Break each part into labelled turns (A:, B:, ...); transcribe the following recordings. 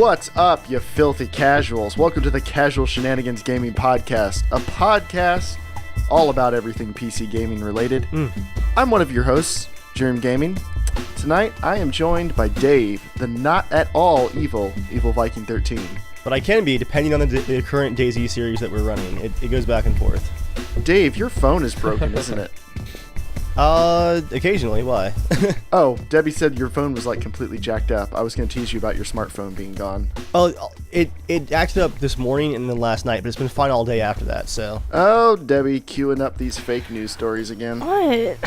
A: What's up, you filthy casuals? Welcome to the Casual Shenanigans Gaming Podcast, a podcast all about everything PC gaming related. I'm one of your hosts, Jerem Gaming. Tonight, I am joined by Dave, the not at all evil Viking 13.
B: But I can be, depending on the current DayZ series that we're running. It goes back and forth.
A: Dave, your phone is broken, isn't it?
B: Occasionally. Why?
A: Oh, Debbie said your phone was like completely jacked up. I was going to tease you about your smartphone being gone.
B: Oh, it acted up this morning and then last night, but it's been fine all day after that, so.
A: Oh, Debbie, queuing up these fake news stories again.
C: What?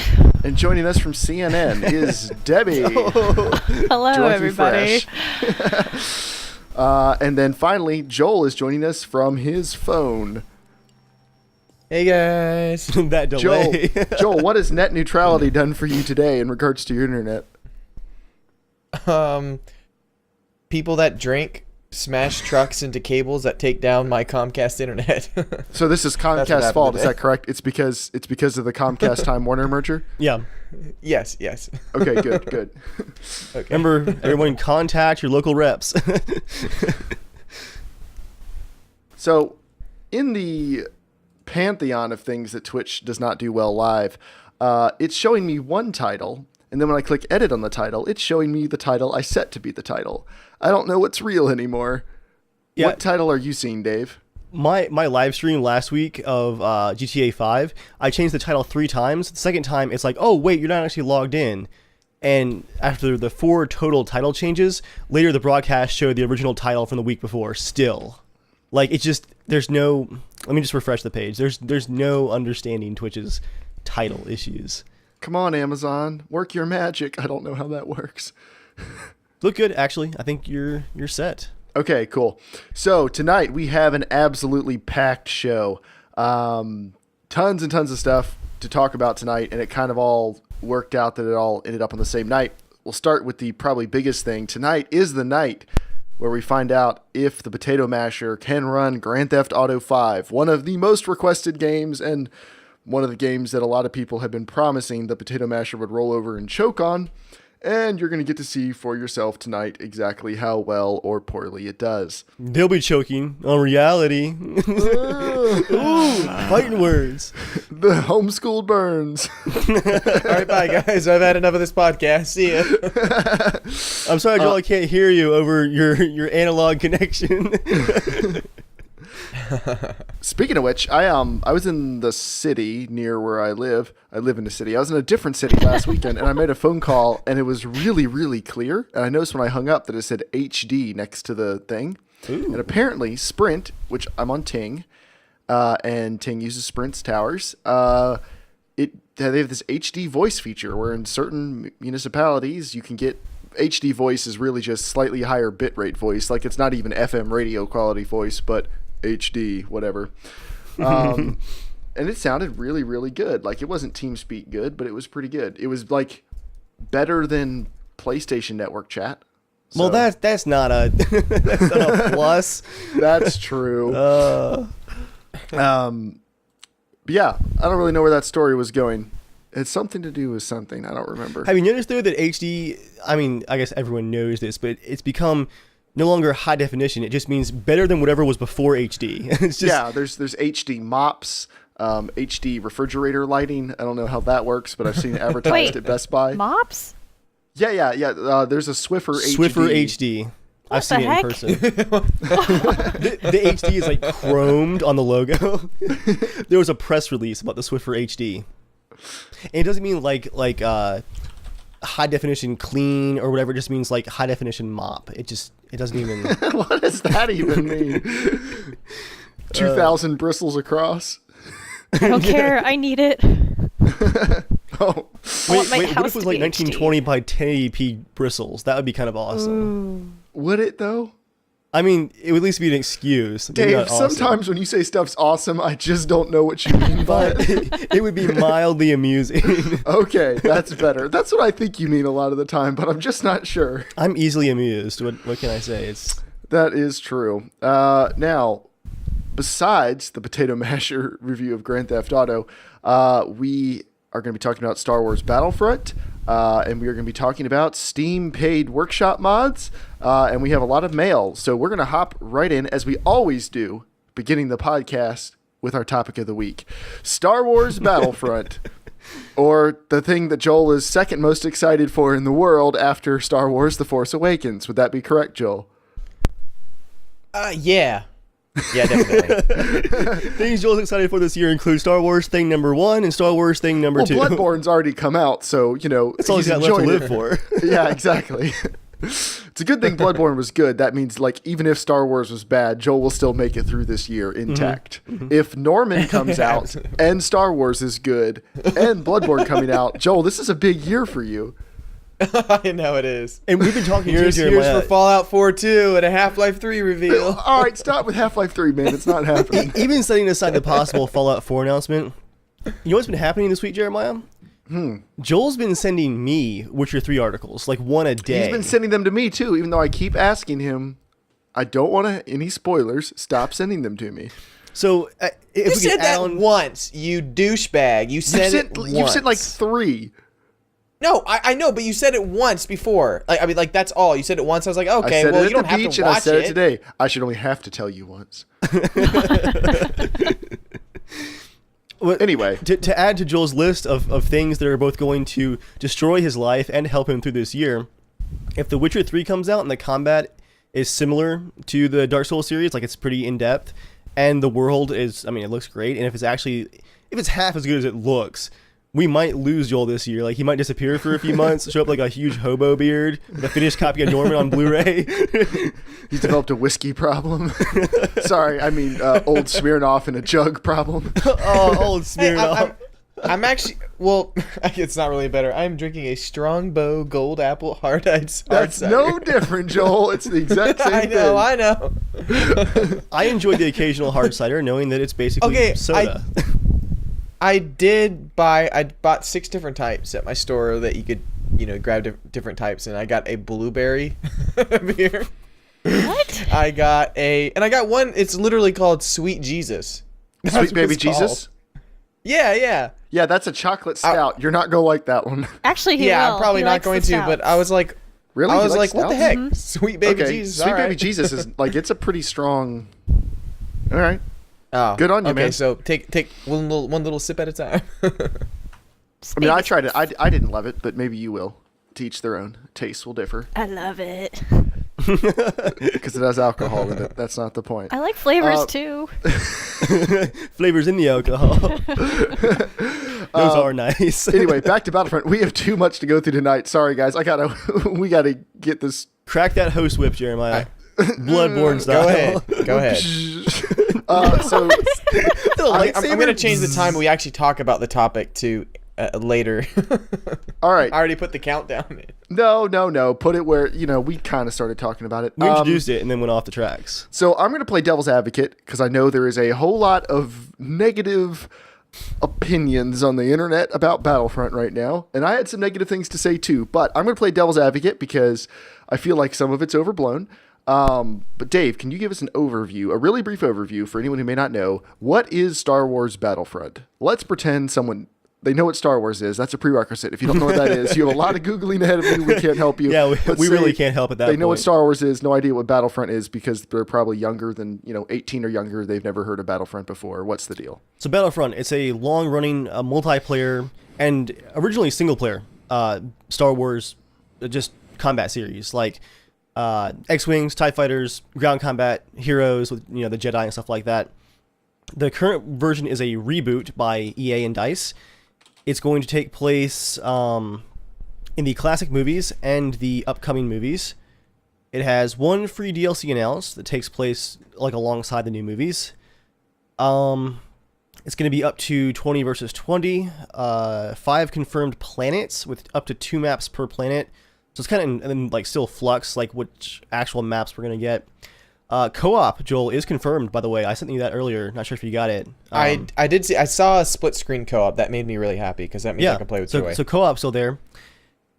A: And joining us from CNN is Debbie.
C: Hello, everybody.
A: And then finally, Joel is joining us from his phone.
D: Hey guys.
B: That delay.
A: Joel, what has net neutrality done for you today in regards to your internet?
D: People that drink smash trucks into cables that take down my Comcast internet.
A: So this is Comcast's fault, is that correct? It's because of the Comcast Time Warner merger?
B: Yeah.
D: Yes.
A: Okay, good.
D: Okay.
B: Remember, everyone contact your local reps.
A: So, in the pantheon of things that Twitch does not do well live, it's showing me one title, and then when I click edit on the title, it's showing me the title I set to be the title. I don't know what's real anymore.
B: Yeah.
A: What title are you seeing, Dave?
B: My live stream last week of GTA 5, I changed the title 3 times. The second time, it's like, oh, wait, you're not actually logged in. And after the 4 total title changes, later the broadcast showed the original title from the week before still. Like, it's just, there's no... Let me just refresh the page. There's no understanding Twitch's title issues.
A: Come on, Amazon. Work your magic. I don't know how that works.
B: Look good, actually. I think you're set.
A: Okay, cool. So tonight we have an absolutely packed show. Tons and tons of stuff to talk about tonight, and it kind of all worked out that it all ended up on the same night. We'll start with the probably biggest thing. Tonight is the night where we find out if the Potato Masher can run Grand Theft Auto 5, one of the most requested games and one of the games that a lot of people have been promising the Potato Masher would roll over and choke on. And you're going to get to see for yourself tonight exactly how well or poorly it does.
B: They'll be choking on reality. Ooh, fighting words.
A: The homeschooled burns.
D: All right, bye guys. I've had enough of this podcast. See ya.
B: I'm sorry, Joel, I can't hear you over your analog connection.
A: Speaking of which, I was in the city near where I live. I live in the city. I was in a different city last weekend, and I made a phone call, and it was really, really clear. And I noticed when I hung up that it said HD next to the thing. Ooh. And apparently Sprint, which I'm on Ting, and Ting uses Sprint's towers, they have this HD voice feature where in certain municipalities you can get HD voice is really just slightly higher bitrate voice. Like it's not even FM radio quality voice, but HD, whatever. And it sounded really, really good. Like it wasn't TeamSpeak good, but it was pretty good. It was like better than PlayStation Network chat. So,
B: well, that's not a plus.
A: That's true. Yeah, I don't really know where that story was going. It's something to do with something. I don't remember.
B: Have you noticed though that HD? I mean, I guess everyone knows this, but it's become no longer high definition. It just means better than whatever was before HD. It's just,
A: yeah, there's HD mops, HD refrigerator lighting. I don't know how that works, but I've seen it advertised at Best Buy.
C: Mops?
A: Yeah. There's a Swiffer HD.
B: Swiffer HD. I've seen it in person. The HD is like chromed on the logo. There was a press release about the Swiffer HD. And it doesn't mean like high definition clean or whatever. It just means like high definition mop. It doesn't even.
A: What does that even mean? 2,000 bristles across.
C: I don't care. I need it.
A: Oh.
B: Wait, what if it was like 1920 by 1080p bristles? That would be kind of awesome.
C: Ooh.
A: Would it though?
B: I mean, it would at least be an excuse.
A: Dave, sometimes when you say stuff's awesome, I just don't know what you mean by it.
B: It would be mildly amusing.
A: Okay, that's better. That's what I think you mean a lot of the time, but I'm just not sure.
B: I'm easily amused. What can I say?
A: That is true. Now, besides the Potato Masher review of Grand Theft Auto, we are going to be talking about Star Wars Battlefront, and we are going to be talking about Steam paid workshop mods, and we have a lot of mail. So we're going to hop right in, as we always do, beginning the podcast with our topic of the week. Star Wars Battlefront, or the thing that Joel is second most excited for in the world after Star Wars The Force Awakens. Would that be correct, Joel?
D: Yeah. Yeah, definitely.
B: Things Joel's excited for this year include Star Wars thing number 1 and Star Wars thing number 2.
A: Bloodborne's already come out, so, you know,
B: That's all he's got left to live for.
A: Yeah, exactly. It's a good thing Bloodborne was good. That means, like, even if Star Wars was bad, Joel will still make it through this year intact. If Norman comes out and Star Wars is good and Bloodborne coming out, Joel, this is a big year for you.
D: I know it is.
B: And we've been talking
D: Here's for Fallout 4 2 and a Half-Life 3 reveal.
A: All right, stop with Half-Life 3, man. It's not happening.
B: Even setting aside the possible Fallout 4 announcement, you know what's been happening this week, Jeremiah? Joel's been sending me Witcher 3 articles, like one a day.
A: He's been sending them to me, too, even though I keep asking him. I don't want any spoilers. Stop sending them to me.
B: So, if
D: You
B: we
D: said
B: could
D: that
B: add on...
D: once, you douchebag. You said it once.
A: You've sent like 3.
D: No, I know, but you said it once before. Like, I mean, like, that's all. You said it once. I was like, okay,
A: I said
D: well,
A: it
D: you
A: at
D: don't
A: the
D: have
A: beach
D: to
A: and I
D: watch
A: said it
D: it.
A: today. I should only have to tell you once. Anyway.
B: To add to Joel's list of things that are both going to destroy his life and help him through this year, if The Witcher 3 comes out and the combat is similar to the Dark Souls series, like it's pretty in-depth, and the world is, I mean, it looks great, and if it's half as good as it looks, we might lose Joel this year. Like, he might disappear for a few months, show up like a huge hobo beard with a finished copy of Norman on Blu-ray.
A: He's developed a whiskey problem. Sorry, I mean old Smirnoff in a jug problem.
B: Oh, old Smirnoff.
D: I'm actually, well, it's not really better. I'm drinking a Strongbow Gold Apple Hard
A: That's
D: Cider.
A: no different, Joel. It's the exact same thing.
D: I know.
B: I enjoy the occasional hard cider, knowing that it's basically soda.
D: I bought 6 different types at my store that you could, grab different types, and I got a blueberry beer.
C: What?
D: I got one, it's literally called Sweet Jesus. That's
A: Sweet
D: what
A: Baby
D: it's called.
A: Jesus?
D: Yeah.
A: Yeah, that's a chocolate stout. You're not going to like that one.
C: Actually, he will.
D: I'm probably
C: He
D: not
C: likes
D: going
C: the
D: to, but I was like,
A: Really?
D: I
A: You
D: was like, what the
A: stouts?
D: heck? Sweet Baby Jesus.
A: Sweet
D: all
A: Baby
D: right.
A: Jesus is, like, it's a pretty strong... All right.
D: Oh,
A: Good on you,
D: okay,
A: man.
D: so take one little sip at a time.
A: I mean, I tried it. I didn't love it, but maybe you will. To each their own. Tastes will differ.
C: I love it.
A: Because it has alcohol in it. That's not the point.
C: I like flavors too.
B: Flavors in the alcohol. Those are nice.
A: Anyway, back to Battlefront. We have too much to go through tonight. Sorry, guys. We gotta get this.
B: Crack that host whip, Jeremiah. Bloodborne style.
D: Go ahead.
A: So
D: I'm going to change the time we actually talk about the topic to later.
A: all right.
D: I already put the countdown in.
A: No. Put it where, we kind of started talking about it.
B: We introduced it and then went off the tracks.
A: So I'm going to play devil's advocate because I know there is a whole lot of negative opinions on the internet about Battlefront right now. And I had some negative things to say too, but I'm going to play devil's advocate because I feel like some of it's overblown. But Dave, can you give us an overview, a really brief overview for anyone who may not know, what is Star Wars Battlefront? Let's pretend they know what Star Wars is. That's a prerequisite. If you don't know what that is, you have a lot of Googling ahead of you. We can't help you.
B: Yeah,
A: Let's
B: we
A: say
B: really can't help at that
A: They know what
B: point.
A: Star Wars is, no idea what Battlefront is because they're probably younger than, 18 or younger. They've never heard of Battlefront before. What's the deal?
B: So Battlefront, it's a long-running multiplayer and originally single-player Star Wars just combat series. Like X-Wings, TIE Fighters, ground combat, heroes with the Jedi and stuff like that. The current version is a reboot by EA and DICE. It's going to take place in the classic movies and the upcoming movies. It has one free DLC announced that takes place like alongside the new movies. It's going to be up to 20 versus 20, 5 confirmed planets with up to 2 maps per planet. So it's kind of in like still flux, like which actual maps we're going to get. Co-op, Joel, is confirmed, by the way. I sent you that earlier. Not sure if you got it.
D: I did see. I saw a split screen co-op. That made me really happy because that means I can play with Joey.
B: So co-op's still there.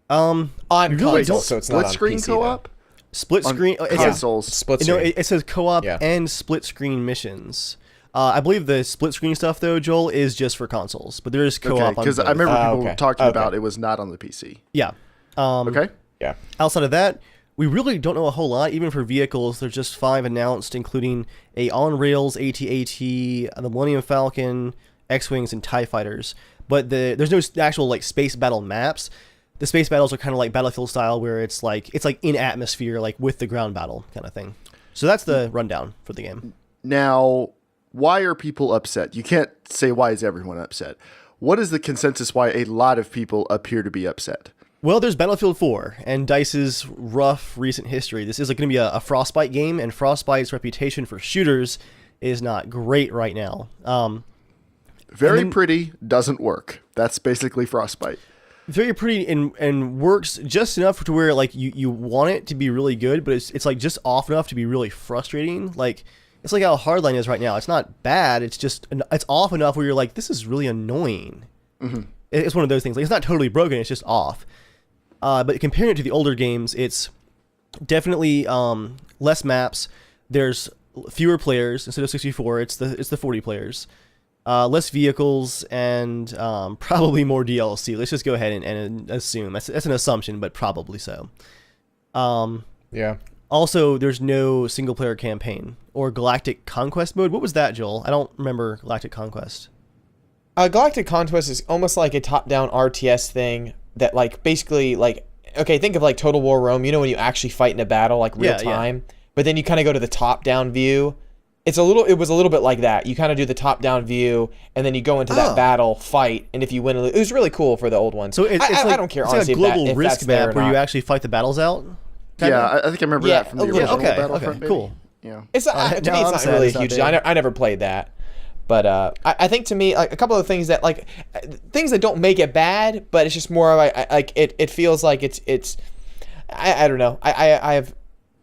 D: On console, so it's not on
A: Split screen
D: PC,
A: co-op?
B: Split screen.
A: Consoles.
D: Split
B: No,
D: screen.
B: it says co-op
D: Yeah.
B: and split screen missions. I believe the split screen stuff though, Joel, is just for consoles, but there is co-op on
A: because
B: both.
A: I remember people
D: okay.
A: talking about it was not on the PC.
B: Yeah.
A: Okay.
D: Yeah.
B: Outside of that, we really don't know a whole lot. Even for vehicles, there's just 5 announced, including a on-rails AT-AT, the Millennium Falcon, X-Wings, and TIE Fighters. But there's no actual like space battle maps. The space battles are kind of like Battlefield style, where it's like in atmosphere, like with the ground battle kind of thing. So that's the rundown for the game.
A: Now, why are people upset? You can't say why is everyone upset. What is the consensus why a lot of people appear to be upset?
B: Well, there's Battlefield 4 and DICE's rough recent history. This is going to be a Frostbite game, and Frostbite's reputation for shooters is not great right now.
A: Very pretty, doesn't work. That's basically Frostbite.
B: Very pretty and works just enough to where like you want it to be really good, but it's like just off enough to be really frustrating. Like it's like how Hardline is right now. It's not bad. It's just it's off enough where you're like, this is really annoying. Mm-hmm. It's one of those things. Like it's not totally broken. It's just off. But comparing it to the older games, it's definitely less maps. There's fewer players instead of 64. It's the 40 players. Less vehicles and probably more DLC. Let's just go ahead and assume that's an assumption, but probably so.
D: Yeah.
B: Also, there's no single player campaign or Galactic Conquest mode. What was that, Joel? I don't remember Galactic Conquest.
D: Galactic Conquest is almost like a top-down RTS thing that, like, basically, like, okay, think of, like, Total War Rome. You know when you actually fight in a battle, like, real time? Yeah. But then you kind of go to the top-down view. It was a little bit like that. You kind of do the top-down view, and then you go into that battle, fight, and if you win, it was really cool for the old one.
B: So it's like,
D: I don't care,
B: it's
D: honestly,
B: like a global
D: if
B: risk
D: that's there
B: map
D: or
B: where you
D: not.
B: actually fight the battles out?
A: Yeah, I think I remember that from the original Battlefront.
B: Okay, cool.
A: Yeah.
D: It's not, to me, it's not really a huge. I never played that, but I think to me, like a couple of things that like things that don't make it bad, but it's just more like it feels like it's. I don't know. I have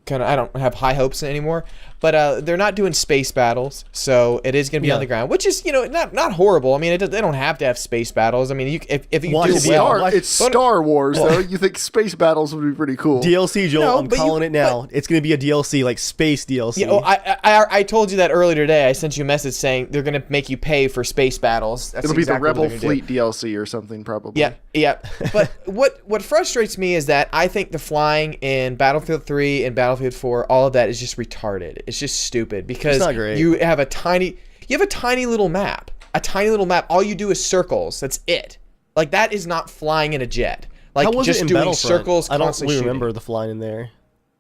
D: kind of I don't have high hopes anymore. But they're not doing space battles, so it is going to be on the ground, which is not horrible. I mean, they don't have to have space battles. I mean, if you do well,
A: it's Star Wars, though. You think space battles would be pretty cool?
B: DLC, Joel. I'm calling it now. It's going to be a DLC, like space DLC.
D: You know, I told you that earlier today. I sent you a message saying they're going to make you pay for space battles. That's
A: It'll be
D: exactly
A: the Rebel Fleet DLC or something, probably.
D: Yeah. But what frustrates me is that I think the flying in Battlefield 3 and Battlefield 4, all of that is just retarded. It's just stupid because you have a tiny little map. A tiny little map. All you do is circles. That's it. Like that is not flying in a jet. Like
B: how was
D: just
B: it in
D: doing
B: Battlefront?
D: circles.
B: I don't really
D: shooting.
B: remember the flying in there.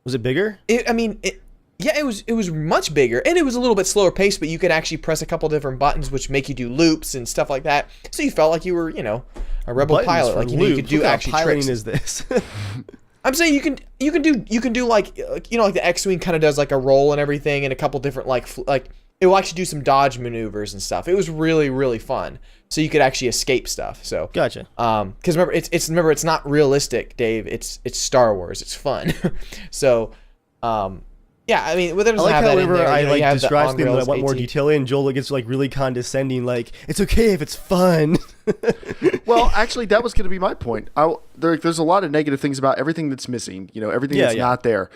B: Was it bigger?
D: It was much bigger, and it was a little bit slower paced, but you could actually press a couple different buttons which make you do loops and stuff like that. So you felt like you were, a rebel pilot. Like you could do
B: what
D: actually
B: piloting
D: tricks.
B: Is this?
D: I'm saying you can do like like the X-wing kind of does like a roll and everything, and a couple different like it will actually do some dodge maneuvers and stuff. It was really really fun. So you could actually escape stuff. So
B: gotcha.
D: Because remember it's not realistic, Dave. It's Star Wars. It's fun. So yeah, I mean, whether
B: I like how whenever I like describe something that I want more
D: 18.
B: detail in, Joel gets like really condescending, like it's okay if it's fun.
A: Well, actually, that was going to be my point. There's a lot of negative things about everything that's missing. Everything that's not there.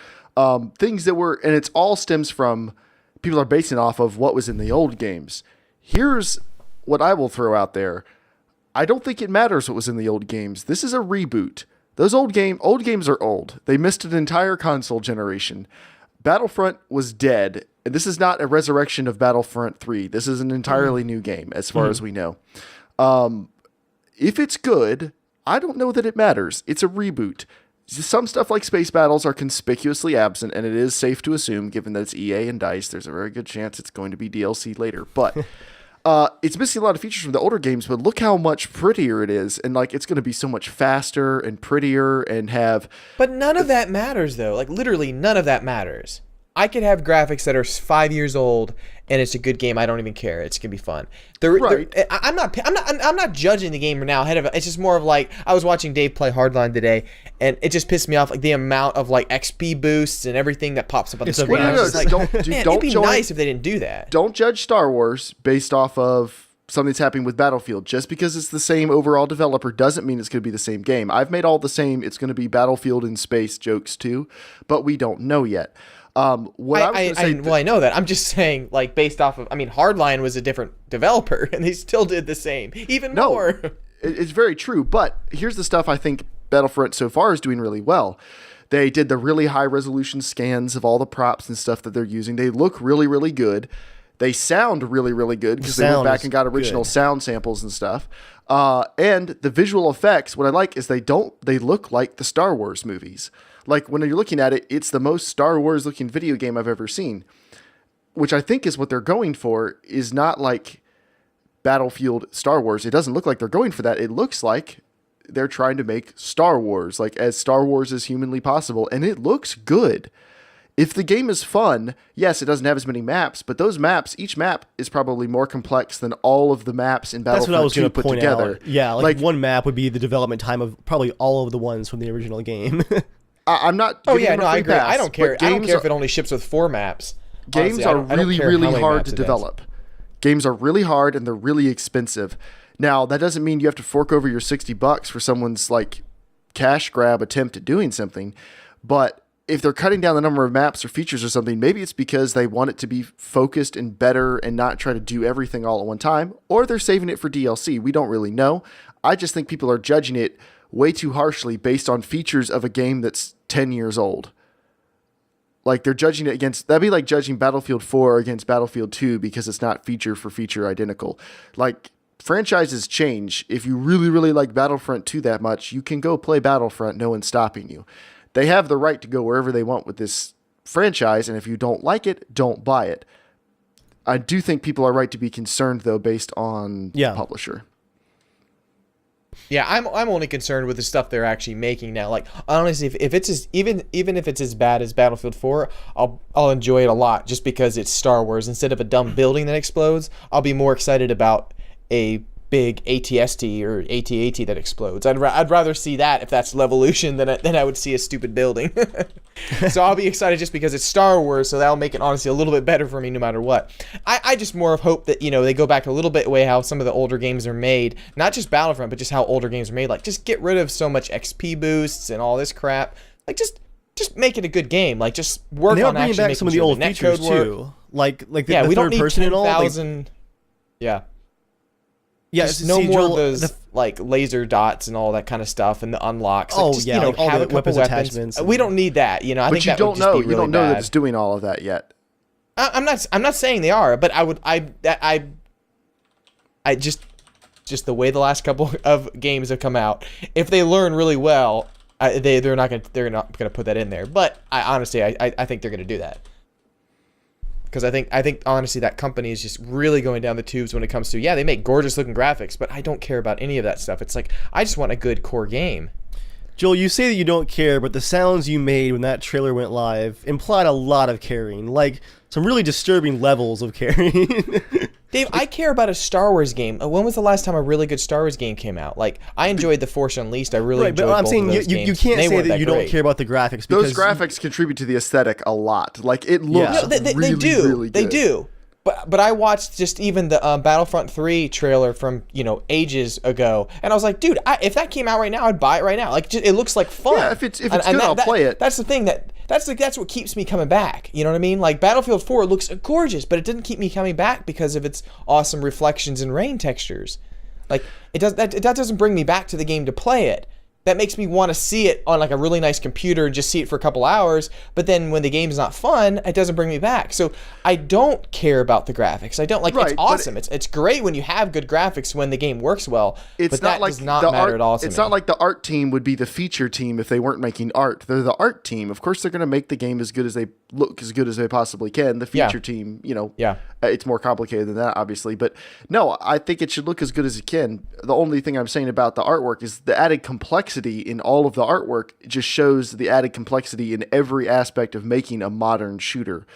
A: Things that were, and it's all stems from people are basing it off of what was in the old games. Here's what I will throw out there. I don't think it matters what was in the old games. This is a reboot. Those old games are old. They missed an entire console generation. Battlefront was dead, and this is not a resurrection of Battlefront 3. This is an entirely new game, as far as we know. If it's good, I don't know that it matters. It's a reboot. Some stuff like space battles are conspicuously absent, and it is safe to assume, given that it's EA and DICE, there's a very good chance it's going to be DLC later. But it's missing a lot of features from the older games, but look how much prettier it is, and it's going to be so much faster and prettier and have...
D: But none of that matters, though. Like, literally, none of that matters. I could have graphics that are 5 years old, and it's a good game. I don't even care. It's gonna be fun. I'm not judging the game now. It's just more of like I was watching Dave play Hardline today, and it just pissed me off like the amount of like XP boosts and everything that pops up on the screen. It'd be nice if they didn't do that.
A: Don't judge Star Wars based off of something that's happening with Battlefield. Just because it's the same overall developer doesn't mean it's going to be the same game. I've made all the same. It's going to be Battlefield in space jokes too, but we don't know yet. What I was going to say,
D: well, I know that. I'm just saying, like, based off of, I mean, Hardline was a different developer, and they still did the same, even more.
A: It's very true. But here's the stuff I think Battlefront so far is doing really well. They did the really high resolution scans of all the props and stuff that they're using. They look really, really good. They sound really, really good because they went back and got original sound samples and stuff. And the visual effects, what I like is they look like the Star Wars movies. Like when you're looking at it, it's the most Star Wars looking video game I've ever seen, which I think is what they're going for, is not like Battlefield Star Wars. It doesn't look like they're going for that. It looks like they're trying to make Star Wars, like as Star Wars as humanly possible. And it looks good. If the game is fun, yes, it doesn't have as many maps, but those maps, each map is probably more complex than all of the maps in Battlefront 2 put together.
B: Out. Yeah, like one map would be the development time of probably all of the ones from the original game.
A: I'm not.
D: Oh yeah, no, I agree. I don't care. I don't care if it only ships with 4 maps.
A: Games are really, really hard to develop. Games are really hard and they're really expensive. Now that doesn't mean you have to fork over your $60 for someone's like cash grab attempt at doing something, but if they're cutting down the number of maps or features or something, maybe it's because they want it to be focused and better and not try to do everything all at one time, or they're saving it for DLC. We don't really know. I just think people are judging it way too harshly based on features of a game that's 10 years old. Like they're judging it against, that'd be like judging Battlefield 4 against Battlefield 2 because it's not feature for feature identical. Like franchises change. If you really, really like Battlefront 2 that much, you can go play Battlefront, no one's stopping you. They have the right to go wherever they want with this franchise, and if you don't like it, don't buy it. I do think people are right to be concerned, though, based on the publisher.
D: Yeah, I'm only concerned with the stuff they're actually making now. Like honestly, if it's even if it's as bad as Battlefield 4, I'll enjoy it a lot just because it's Star Wars. Instead of a dumb building that explodes, I'll be more excited about a big ATST or AT-AT that explodes. I'd rather see that if that's Levolution than I would see a stupid building. So I'll be excited just because it's Star Wars, so that'll make it honestly a little bit better for me no matter what. I just more of hope that, you know, they go back a little bit way how some of the older games are made, not just Battlefront, but just how older games are made. Like just get rid of so much XP boosts and all this crap. Like just make it a a game. Like just work on actually making
B: some of the old features too. Like the
D: we don't need
B: person and all.
D: Yeah.
B: Yeah,
D: just no more of those like laser dots and all that kind of stuff and the unlocks. Like, just, you know,
B: all
D: have
B: the
D: a couple
B: weapons attachments.
D: We don't need that, you know. I think
A: you
D: that
A: don't
D: would just
A: know.
D: be really
A: you don't know
D: bad.
A: that it's doing all of that yet.
D: I'm not saying they are, but I just the way the last couple of games have come out. If they learn really well, they're not gonna put that in there. But I think they're gonna do that. Because I think honestly that company is just really going down the tubes when it comes to, they make gorgeous looking graphics, but I don't care about any of that stuff. It's like, I just want a good core game.
B: Joel, you say that you don't care, but the sounds you made when that trailer went live implied a lot of caring. Like, some really disturbing levels of caring.
D: Dave, I care about a Star Wars game. When was the last time a really good Star Wars game came out? Like, I enjoyed The Force Unleashed. I really enjoyed
B: but I'm
D: both
B: saying
D: of those
B: you
D: games.
B: can't
D: They
B: say
D: weren't
B: that you don't
D: great.
B: care about the graphics. Because
A: those graphics contribute to the aesthetic a lot. Like, it looks
D: they
A: really,
D: do.
A: really good.
D: They do. But I watched just even the Battlefront 3 trailer from, ages ago, and I was like, dude, if that came out right now, I'd buy it right now. Like, it looks like fun.
A: Yeah, if it's good, I'll play it.
D: That's the thing that's what keeps me coming back. You know what I mean? Like Battlefield 4 looks gorgeous, but it didn't keep me coming back because of its awesome reflections and rain textures. Like that doesn't bring me back to the game to play it. That makes me want to see it on like a really nice computer and just see it for a couple hours. But then when the game's not fun, it doesn't bring me back. So I don't care about the graphics. I don't like. It's awesome. It's great when you have good graphics when the game works well. But that does not matter at all to me.
A: It's not like the art team would be the feature team if they weren't making art. They're the art team. Of course, they're going to make the game as good as they possibly can. The feature team, it's more complicated than that, obviously. But no, I think it should look as good as it can. The only thing I'm saying about the artwork is the added complexity in all of the artwork just shows the added complexity in every aspect of making a modern shooter.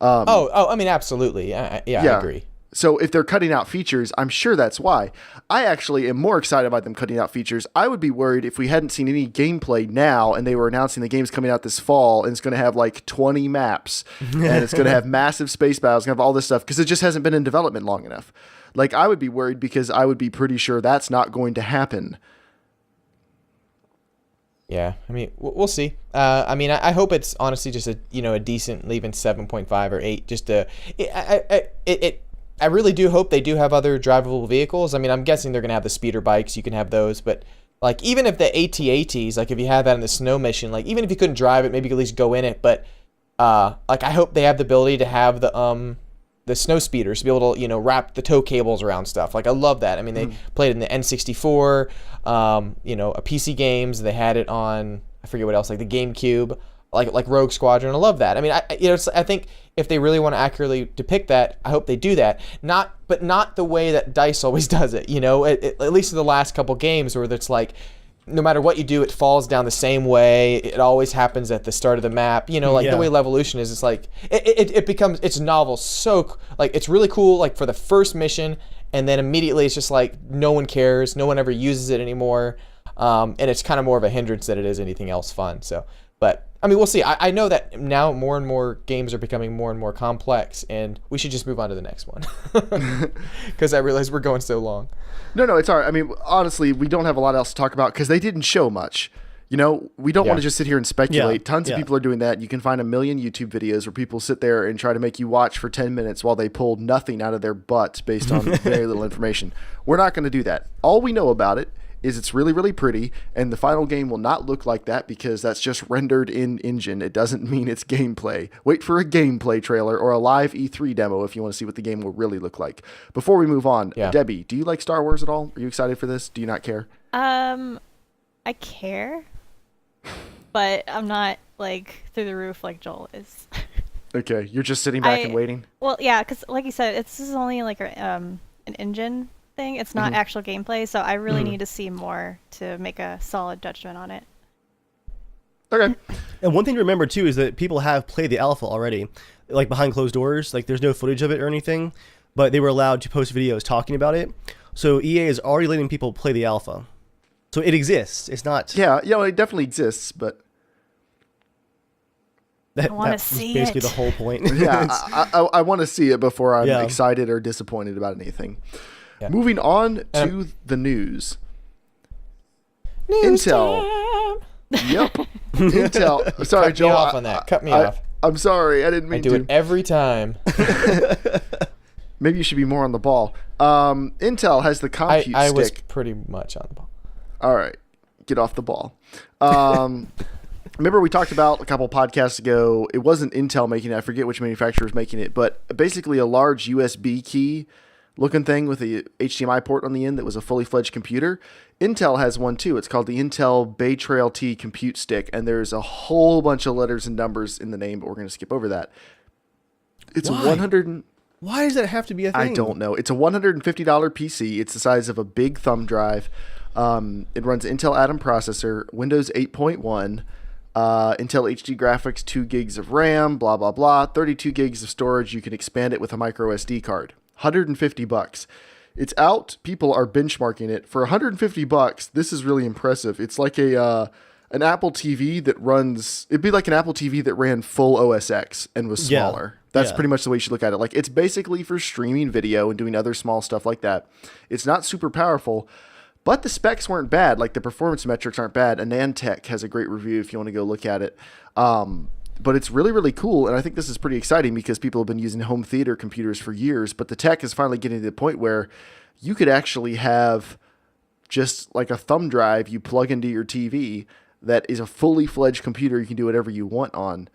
D: I mean, absolutely. I agree.
A: So if they're cutting out features, I'm sure that's why. I actually am more excited by them cutting out features. I would be worried if we hadn't seen any gameplay now and they were announcing the game's coming out this fall and it's going to have like 20 maps and it's going to have massive space battles, going to have all this stuff because it just hasn't been in development long enough. Like, I would be worried because I would be pretty sure that's not going to happen.
D: Yeah, I mean, we'll see. I mean, I hope it's honestly just a decent, even 7.5 or 8. Just I really do hope they do have other drivable vehicles. I mean, I'm guessing they're gonna have the speeder bikes. You can have those, but like even if the AT-ATs, like if you have that in the snow mission, like even if you couldn't drive it, maybe you could at least go in it. But like I hope they have the ability to have the snow speeders to be able to wrap the tow cables around stuff. Like I love that. I mean, they played it in the N64, a PC games. They had it on, I forget what else, like the GameCube, like Rogue Squadron. I love that. I mean, I think if they really want to accurately depict that, I hope they do that. But not the way that DICE always does it. At least in the last couple games where it's like, no matter what you do, it falls down the same way. It always happens at the start of the map. The way Levolution is, it's like it becomes, it's novel. So like it's really cool like for the first mission, and then immediately it's just like no one cares, no one ever uses it anymore, and it's kind of more of a hindrance than it is anything else fun. So, but I mean, we'll see. I know that now more and more games are becoming more and more complex, and we should just move on to the next one because I realize we're going so long.
A: No, it's all right. I mean, honestly, we don't have a lot else to talk about because they didn't show much. We don't want to just sit here and speculate. Tons of people are doing that. You can find a million YouTube videos where people sit there and try to make you watch for 10 minutes while they pull nothing out of their butts based on very little information. We're not going to do that. All we know about it is it's really, really pretty, and the final game will not look like that because that's just rendered in engine. It doesn't mean it's gameplay. Wait for a gameplay trailer or a live E3 demo if you want to see what the game will really look like. Before we move on, Debbie, do you like Star Wars at all? Are you excited for this? Do you not care?
C: I care, but I'm not like through the roof like Joel is.
A: Okay, you're just sitting back and waiting?
C: Well, yeah, because like you said, this is only like an engine thing. It's not actual gameplay, so I really need to see more to make a solid judgment on it.
A: Okay.
B: And one thing to remember too is that people have played the alpha already, like behind closed doors. Like there's no footage of it or anything, but they were allowed to post videos talking about it. So EA is already letting people play the alpha. So it exists. It's not.
A: Yeah, it definitely exists, but
C: I want to see
B: basically
C: it.
B: the whole point.
A: Yeah, I want to see it before I'm excited or disappointed about anything. Yeah. Moving on to the news. Intel. Yep. Intel. Sorry,
D: Cut
A: Joel.
D: Me off on that. Cut me off.
A: I'm sorry. I didn't mean to.
D: I do it every time.
A: Maybe you should be more on the ball. Intel has the compute stick.
D: I was pretty much on the ball.
A: All right. Get off the ball. Remember we talked about a couple podcasts ago, it wasn't Intel making it. I forget which manufacturer was making it, but basically a large USB key looking thing with a HDMI port on the end that was a fully fledged computer. Intel has one too. It's called the Intel Bay Trail T Compute Stick, and there's a whole bunch of letters and numbers in the name, but we're going to skip over that. It's
B: Why?
A: 100.
B: Why does that have to be a thing?
A: I don't know. It's a $150 PC. It's the size of a big thumb drive. It runs Intel Atom processor, Windows 8.1, Intel HD graphics, 2 gigs of RAM, blah, blah, blah, 32 gigs of storage. You can expand it with a micro SD card. $150. It's out. People are benchmarking it for $150. This is really impressive. It's like an Apple TV that runs. It'd be like an Apple TV that ran full OS X and was smaller. Yeah. That's pretty much the way you should look at it. Like it's basically for streaming video and doing other small stuff like that. It's not super powerful, but the specs weren't bad. Like the performance metrics aren't bad. AnandTech has a great review if you want to go look at it. But it's really, really cool, and I think this is pretty exciting because people have been using home theater computers for years, but the tech is finally getting to the point where you could actually have just like a thumb drive you plug into your TV that is a fully fledged computer you can do whatever you want on.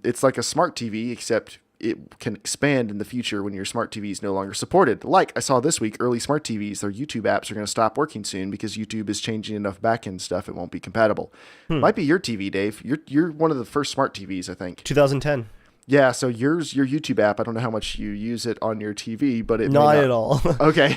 A: It's like a smart TV, except it can expand in the future when your smart TV is no longer supported. Like I saw this week, early smart TVs, their YouTube apps are going to stop working soon because YouTube is changing enough backend stuff it won't be compatible. Might be your TV, Dave. You're one of the first smart TVs, I think.
B: 2010.
A: Yeah, so your YouTube app, I don't know how much you use it on your TV, but it
B: not at all.
A: Okay.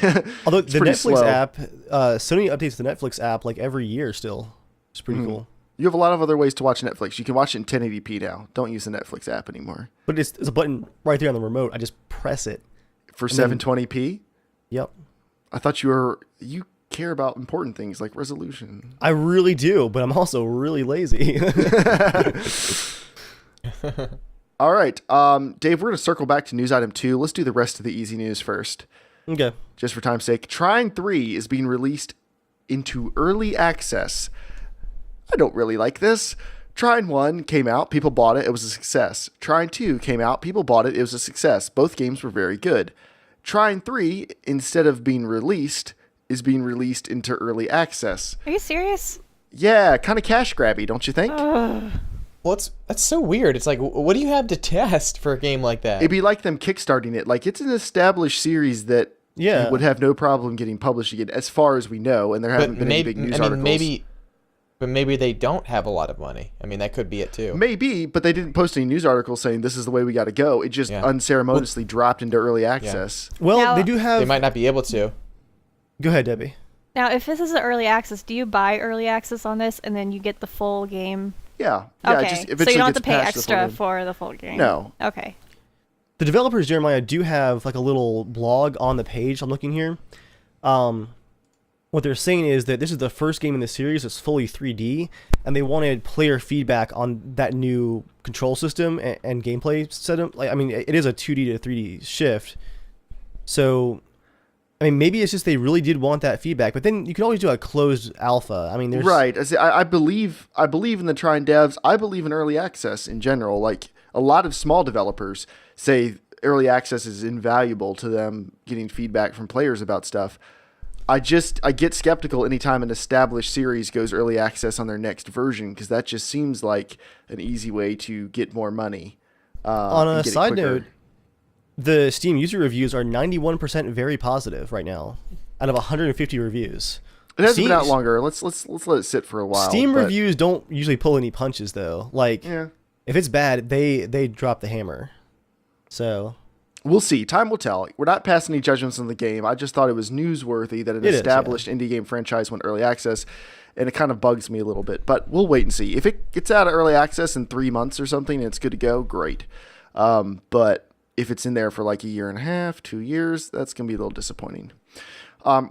B: Although the Netflix
A: slow.
B: app, Sony updates the Netflix app like every year still. It's pretty cool.
A: You have a lot of other ways to watch Netflix. You can watch it in 1080p now. Don't use the Netflix app anymore.
B: But it's a button right there on the remote. I just press it.
A: For 720p?
B: Yep. I
A: thought you care about important things like resolution.
B: I really do, but I'm also really lazy.
A: All right. Dave, we're going to circle back to news item 2. Let's do the rest of the easy news first.
B: Okay.
A: Just for time's sake. Trine 3 is being released into early access. I don't really like this. Trine 1 came out, people bought it, it was a success. Trine 2 came out, people bought it, it was a success. Both games were very good. Trine 3, instead of being released, is being released into early access.
C: Are you serious?
A: Yeah, kind of cash grabby, don't you think?
D: Well, that's so weird. It's like, what do you have to test for a game like that?
A: It'd be like them kickstarting it. Like, it's an established series that would have no problem getting published again, as far as we know, and there haven't been any big news articles.
D: But maybe they don't have a lot of money. I mean, that could be it too.
A: Maybe, but they didn't post any news articles saying this is the way we got to go. It just unceremoniously dropped into early access.
B: Yeah. Well,
C: now,
B: they do have...
D: They might not be able to.
B: Go ahead, Debbie.
C: Now, if this is an early access, do you buy early access on this and then you get the full game?
A: Yeah.
C: Okay.
A: Just
C: so you don't have to pay extra for the full game?
A: No.
C: Okay.
B: The developers, Jeremiah, do have like a little blog on the page. I'm looking here. What they're saying is that this is the first game in the series that's fully 3D, and they wanted player feedback on that new control system and gameplay setup. Like, I mean, it is a 2D to 3D shift. So, I mean, maybe it's just they really did want that feedback, but then you can always do a closed alpha. I mean, there's...
A: Right. I believe in the Trine devs. I believe in early access in general. Like, a lot of small developers say early access is invaluable to them getting feedback from players about stuff. I get skeptical anytime an established series goes early access on their next version, because that just seems like an easy way to get more money.
B: On a side note, the Steam user reviews are 91% very positive right now, out of 150 reviews.
A: It hasn't been out longer. Let's let it sit for a while.
B: Steam reviews don't usually pull any punches, though. Like, if it's bad, they drop the hammer. So...
A: We'll see. Time will tell. We're not passing any judgments on the game. I just thought it was newsworthy that an established indie game franchise went early access, and it kind of bugs me a little bit. But we'll wait and see. If it gets out of early access in 3 months or something and it's good to go, great. But if it's in there for like a year and a half, 2 years, that's going to be a little disappointing.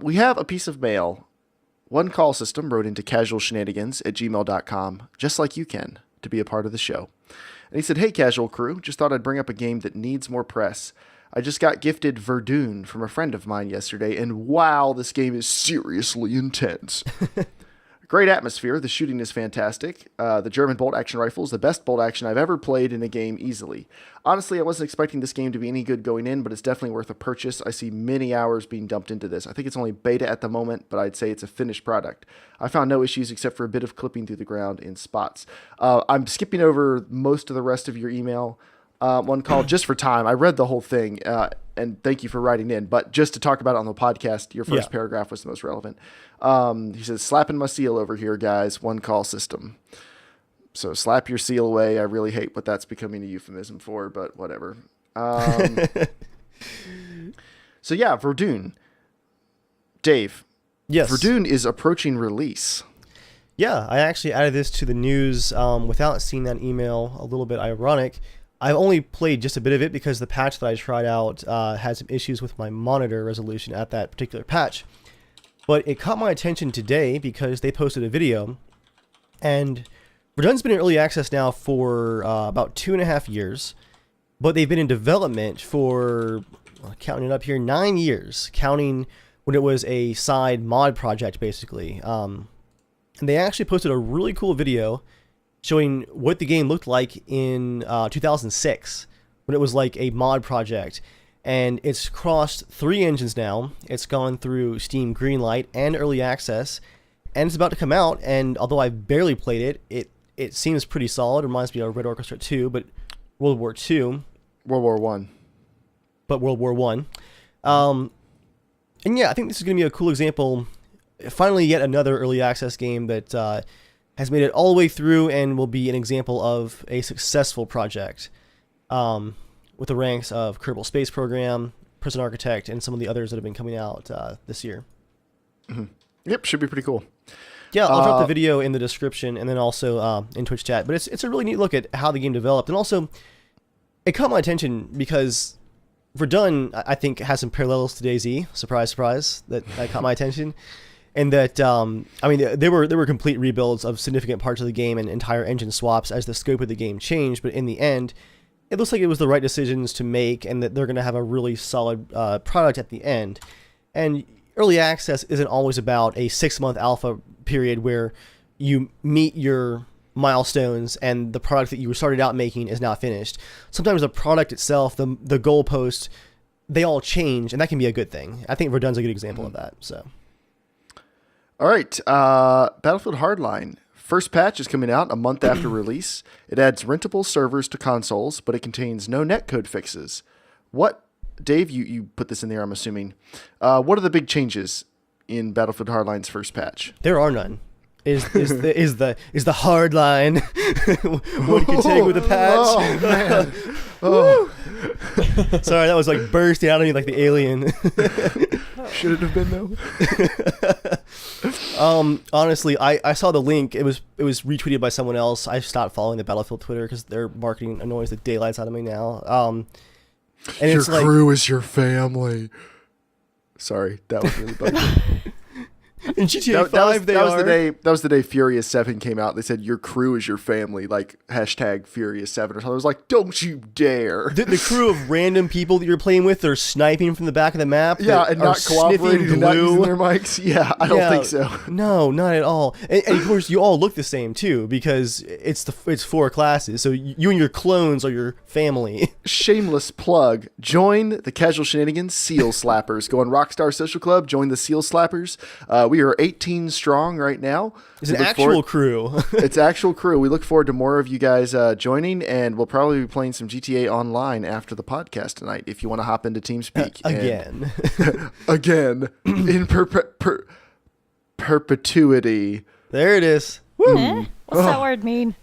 A: We have a piece of mail. One call system wrote into casualshenanigans@gmail.com, just like you can, to be a part of the show. And he said, "Hey, Casual Crew, just thought I'd bring up a game that needs more press. I just got gifted Verdun from a friend of mine yesterday, and wow, this game is seriously intense. Great atmosphere. The shooting is fantastic. The German bolt action rifle is the best bolt action I've ever played in a game easily. Honestly, I wasn't expecting this game to be any good going in, but it's definitely worth a purchase. I see many hours being dumped into this. I think it's only beta at the moment, but I'd say it's a finished product. I found no issues except for a bit of clipping through the ground in spots." I'm skipping over most of the rest of your email. One call just for time. I read the whole thing, and thank you for writing in. But just to talk about it on the podcast, your first paragraph was the most relevant. He says, "Slapping my seal over here, guys. One call system." So slap your seal away. I really hate what that's becoming a euphemism for, but whatever. So yeah, Verdun. Dave.
B: Yes.
A: Verdun is approaching release.
B: Yeah, I actually added this to the news without seeing that email. A little bit ironic. I've only played just a bit of it because the patch that I tried out had some issues with my monitor resolution at that particular patch. But it caught my attention today because they posted a video, and Verdun's been in early access now for about 2.5 years, but they've been in development for, counting it up here, 9 years, counting when it was a side mod project, basically. And they actually posted a really cool video showing what the game looked like in 2006, when it was like a mod project. And it's crossed 3 engines now. It's gone through Steam Greenlight and Early Access, and it's about to come out. And although I've barely played it, it seems pretty solid. It reminds me of Red Orchestra 2, but World War II.
A: World War I.
B: But World War I. And yeah, I think this is going to be a cool example. Finally, yet another Early Access game that has made it all the way through and will be an example of a successful project. With the ranks of Kerbal Space Program, Prison Architect, and some of the others that have been coming out this year.
A: Mm-hmm. Yep, should be pretty cool.
B: Yeah, I'll drop the video in the description and then also in Twitch chat. But it's a really neat look at how the game developed. And also, it caught my attention because Verdun, I think, has some parallels to DayZ. Surprise, surprise, that caught my attention. And that, I mean, there were complete rebuilds of significant parts of the game and entire engine swaps as the scope of the game changed. But in the end, it looks like it was the right decisions to make, and that they're going to have a really solid product at the end. And early access isn't always about a 6-month alpha period where you meet your milestones and the product that you started out making is now finished. Sometimes the product itself, the goalpost, they all change, and that can be a good thing. I think Verdun's a good example of that. So,
A: all right, Battlefield Hardline. First patch is coming out a month after release. It adds rentable servers to consoles, but it contains no netcode fixes. What, Dave? You put this in there, I'm assuming. What are the big changes in Battlefield Hardline's first patch?
B: There are none. Is the hard line what you can take with a patch?
A: Oh man! Oh.
B: Sorry, that was like bursting out of me like the alien.
A: Should it have been though?
B: Honestly, I saw the link. It was retweeted by someone else. I stopped following the Battlefield Twitter because their marketing annoys the daylights out of me now. And
A: your
B: it's like,
A: crew is your family. Sorry, that was really bugging.
B: in GTA 5,
A: that was the day Furious 7 came out. They said your crew is your family, like hashtag Furious 7 or something. I was like, don't you dare.
B: The crew of random people that you're playing with, they're sniping from the back of the map.
A: Yeah, and not cooperating and not using their mics. Yeah, I don't think so.
B: No, not at all. And of course, you all look the same too because it's 4 classes. So you and your clones are your family.
A: Shameless plug. Join the Casual Shenanigans Seal Slappers. Go on Rockstar Social Club. Join the Seal Slappers. We are 18 strong right now.
B: It's an actual crew.
A: It's actual crew. We look forward to more of you guys joining, and we'll probably be playing some GTA Online after the podcast tonight if you want to hop into TeamSpeak. Again, in perpetuity.
B: There it is.
C: Woo. What's that word mean?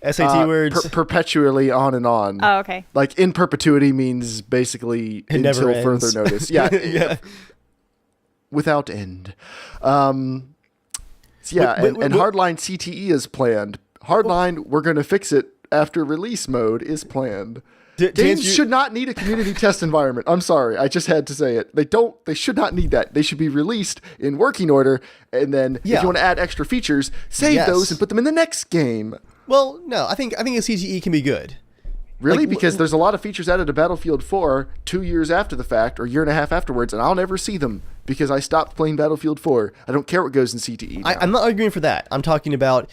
B: SAT words.
A: Perpetually on and on.
C: Oh, okay.
A: Like in perpetuity means basically
B: it
A: until
B: never
A: further
B: ends.
A: notice. Yeah.
B: Yeah.
A: Without end. And Hardline CTE is planned. Hardline, we're going to fix it after release mode is planned. Games should not need a community test environment. I'm sorry. I just had to say it. They should not need that. They should be released in working order. And then if you want to add extra features, save those and put them in the next game.
B: Well, no, I think a CTE can be good.
A: Really? Because there's a lot of features added to Battlefield 4 2 years after the fact or a year and a half afterwards, and I'll never see them because I stopped playing Battlefield 4. I don't care what goes in CTE now.
B: I'm not arguing for that. I'm talking about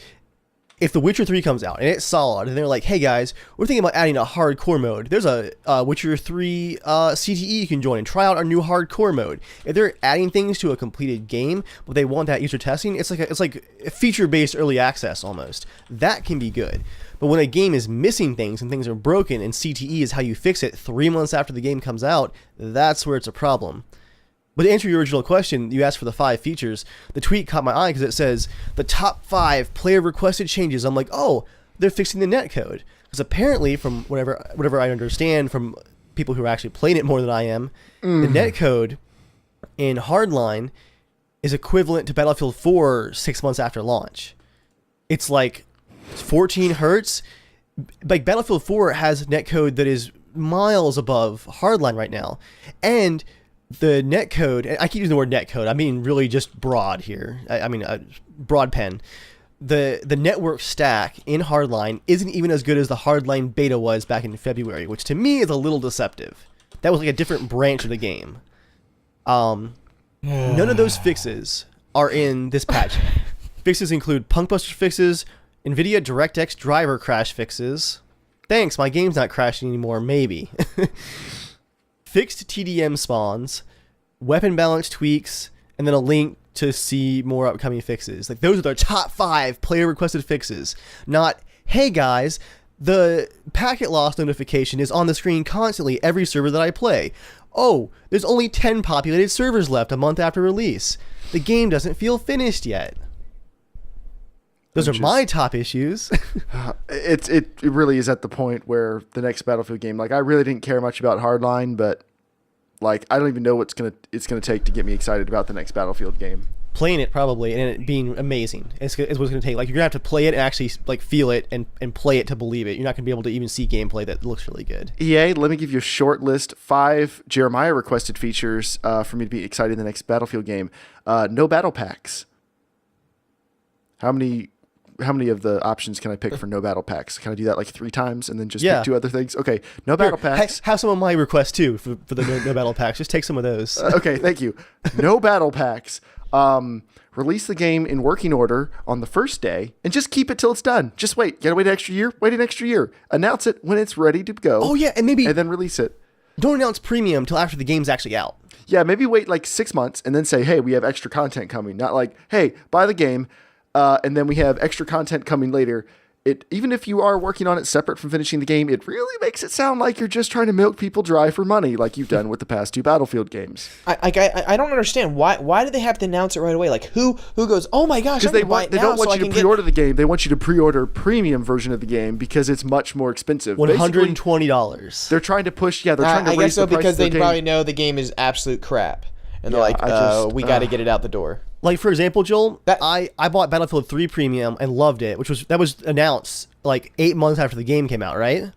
B: if The Witcher 3 comes out and it's solid, and they're like, hey guys, we're thinking about adding a hardcore mode. There's a Witcher 3 CTE you can join and try out our new hardcore mode. If they're adding things to a completed game, but they want that user testing, it's like a feature-based early access almost. That can be good. But when a game is missing things and things are broken and CTE is how you fix it 3 months after the game comes out, that's where it's a problem. But to answer your original question, you asked for the 5 features. The tweet caught my eye because it says the top 5 player requested changes. I'm like, oh, they're fixing the netcode. Because apparently, from whatever I understand from people who are actually playing it more than I am, the netcode in Hardline is equivalent to Battlefield 4 6 months after launch. It's like 14 hertz. Like Battlefield 4 has netcode that is miles above Hardline right now. And the netcode, and I keep using the word netcode, I mean really just broad here. I mean broad pen. The network stack in Hardline isn't even as good as the Hardline beta was back in February, which to me is a little deceptive. That was like a different branch of the game. None of those fixes are in this patch. Fixes include Punkbuster fixes, NVIDIA DirectX driver crash fixes. Thanks, my game's not crashing anymore, maybe. Fixed TDM spawns, weapon balance tweaks, and then a link to see more upcoming fixes. Like those are the top 5 player requested fixes. Not, hey guys, the packet loss notification is on the screen constantly every server that I play. Oh, there's only 10 populated servers left a month after release. The game doesn't feel finished yet. Those are my top issues.
A: It really is at the point where the next Battlefield game, like I really didn't care much about Hardline, but like I don't even know it's gonna take to get me excited about the next Battlefield game.
B: Playing it probably and it being amazing is what it's gonna take. Like you're gonna have to play it and actually like feel it and play it to believe it. You're not gonna be able to even see gameplay that looks really good.
A: EA, let me give you a short list. 5 Jeremiah requested features for me to be excited in the next Battlefield game. No battle packs. How many of the options can I pick for no battle packs? Can I do that like 3 times and then just pick 2 other things? Okay, no battle packs.
B: Have some of my requests too for the no battle packs. Just take some of those.
A: Okay, thank you. No battle packs. Release the game in working order on the first day and just keep it till it's done. Just wait. You gotta wait an extra year? Wait an extra year. Announce it when it's ready to go.
B: Oh, yeah, and
A: then release it.
B: Don't announce premium till after the game's actually out.
A: Yeah, maybe wait like 6 months and then say, hey, we have extra content coming. Not like, hey, buy the game, and then we have extra content coming later. Even if you are working on it separate from finishing the game, it really makes it sound like you're just trying to milk people dry for money, like you've done with the past 2 Battlefield games.
D: I don't understand why do they have to announce it right away? Like who goes, oh my gosh,
A: because they don't want you to pre-order the game. They want you to pre-order premium version of the game because it's much more expensive.
B: $120.
A: They're trying to push. Yeah, they're trying to raise the price
D: because
A: of the
D: they probably know the game is absolute crap, and they're like, we got to get it out the door.
B: Like, for example, Joel, I bought Battlefield 3 Premium and loved it, that was announced like 8 months after the game came out, right?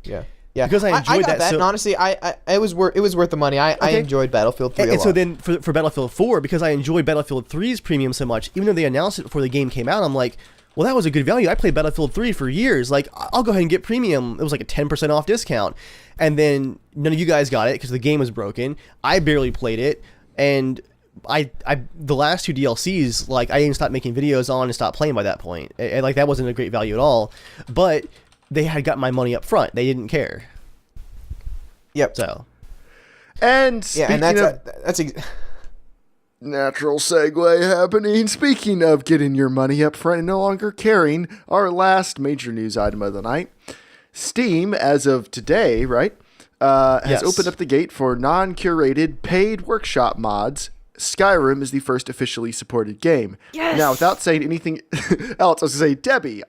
D: Yeah.
B: Because I enjoyed
D: got that. And honestly, it was worth the money. I enjoyed Battlefield 3 a lot.
B: And so then for Battlefield 4, because I enjoyed Battlefield 3's Premium so much, even though they announced it before the game came out, I'm like, well, that was a good value. I played Battlefield 3 for years. Like, I'll go ahead and get Premium. It was like a 10% off discount. And then none of you guys got it because the game was broken. I barely played it. And the last 2 DLCs, like, I even stopped making videos on and stopped playing by that point. Like, that wasn't a great value at all. But they had got my money up front. They didn't care.
D: Yep.
B: So.
A: And speaking of natural segue happening. Speaking of getting your money up front and no longer caring, our last major news item of the night. Steam, as of today, right, has opened up the gate for non-curated paid workshop mods. Skyrim is the first officially supported game.
C: Yes!
A: Now, without saying anything else, I was going to say, Debbie,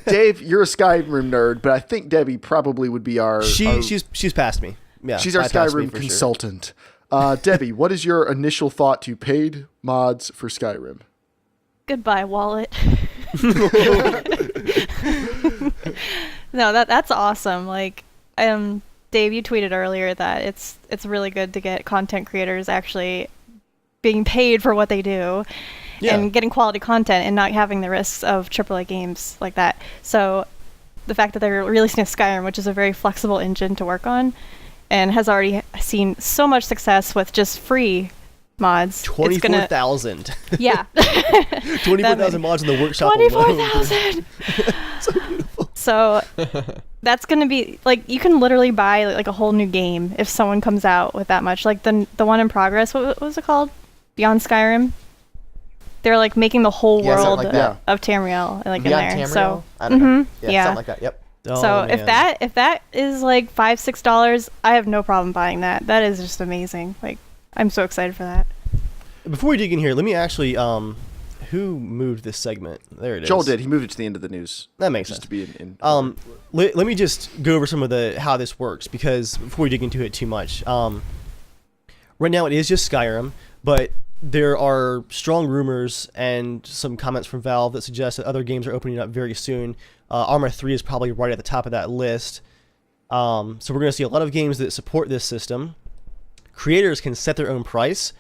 A: Dave, you're a Skyrim nerd, but I think Debbie probably would be
B: she's past me. Yeah,
A: she's our Skyrim consultant. Sure. Debbie, what is your initial thought to paid mods for Skyrim?
C: Goodbye, wallet. No, that's awesome. Like, Dave, you tweeted earlier that it's really good to get content creators actually being paid for what they do and getting quality content and not having the risks of AAA games like that. So the fact that they're releasing Skyrim, which is a very flexible engine to work on and has already seen so much success with just free mods.
B: 24,000.
C: Yeah.
B: 24,000 mods in the workshop
C: 24,000!
B: So beautiful.
C: So that's going to be, like, you can literally buy like a whole new game if someone comes out with that much. Like the one in progress, what was it called? Beyond Skyrim? They're like making the whole world of Tamriel like
D: Beyond
C: in there.
D: Tamriel?
C: So
D: I don't know. Yeah, something like that. Yep.
C: So if that is like $5-6, I have no problem buying that. That is just amazing. Like, I'm so excited for that.
B: Before we dig in here, let me actually who moved this segment? There it is.
A: Joel did. He moved it to the end of the news.
B: That makes
A: sense.
B: sense.
A: To be in
B: let me just go over some of how this works, because before we dig into it too much, right now it is just Skyrim, but there are strong rumors and some comments from Valve that suggest that other games are opening up very soon. Arma 3 is probably right at the top of that list. So we're going to see a lot of games that support this system. Creators can set their own price,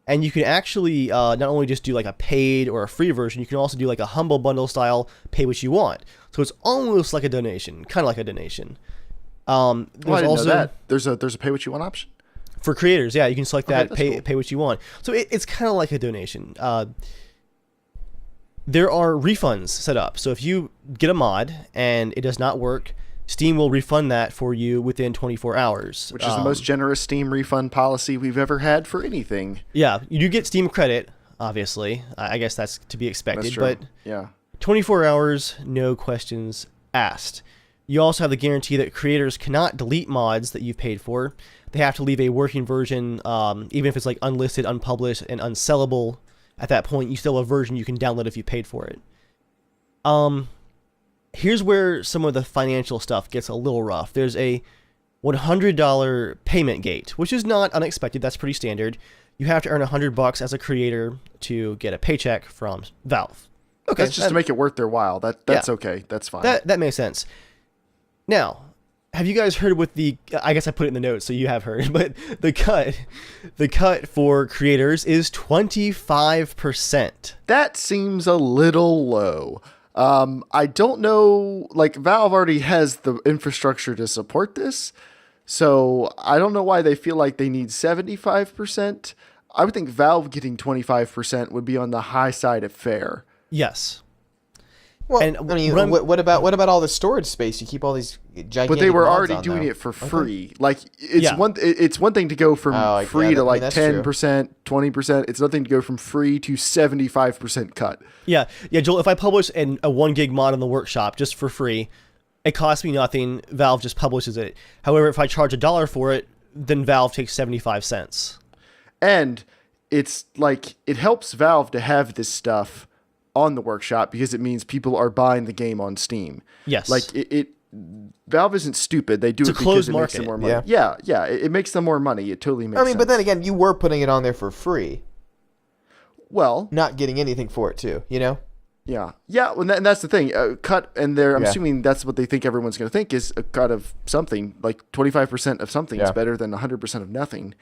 B: and you can actually not only just do like a paid or a free version, you can also do like a humble bundle style, pay what you want. So it's almost like a donation, kind of like a donation.
A: I didn't know that. There's a pay what you want option?
B: For creators, yeah, you can select that,
A: cool.
B: pay what you want. So it's kind of like a donation. There are refunds set up. So if you get a mod and it does not work, Steam will refund that for you within 24 hours.
A: Which is the most generous Steam refund policy we've ever had for anything.
B: Yeah, you do get Steam credit, obviously. I guess that's to be expected.
A: That's true.
B: But
A: yeah, 24
B: hours, no questions asked. You also have the guarantee that creators cannot delete mods that you've paid for. They have to leave a working version, even if it's like unlisted, unpublished, and unsellable. At that point, you still have a version you can download if you paid for it. Here's where some of the financial stuff gets a little rough. There's a $100 payment gate, which is not unexpected. That's pretty standard. You have to earn $100 as a creator to get a paycheck from Valve. Okay,
A: that's just to make it worth their while. That's okay. That's fine.
B: That makes sense. Now, have you guys heard what I guess I put it in the notes, so you have heard, but the cut for creators is 25%.
A: That seems a little low. I don't know, like Valve already has the infrastructure to support this, so I don't know why they feel like they need 75%. I would think Valve getting 25% would be on the high side of fair.
B: Yes.
D: Well,
B: And
D: I mean, what about all the storage space? You keep all these gigantic.
A: But they were
D: mods
A: already
D: on
A: doing
D: there.
A: it for free. Like it's
B: Yeah.
A: it's one thing to go from free to like
D: that's true.
A: 10%, 20%. It's nothing to go from free to 75% cut.
B: Yeah, Joel, if I publish a 1 gig mod in the workshop just for free, it costs me nothing. Valve just publishes it. However, if I charge $1 for it, then Valve takes 75 cents.
A: And it's like it helps Valve to have this stuff on the workshop because it means people are buying the game on Steam.
B: Yes.
A: Like Valve isn't stupid. They do
B: It's
A: it
B: a
A: because
B: closed
A: it makes them
B: market.
A: more money. Yeah. It makes them more money. It totally makes sense.
D: I mean, but then again, you were putting it on there for free,
A: well,
D: not getting anything for it too. You know.
A: yeah. And that's the thing. Cut, and I'm
D: Yeah.
A: assuming that's what they think everyone's going to think is a cut of something. Like 25% of something is better than 100% of nothing.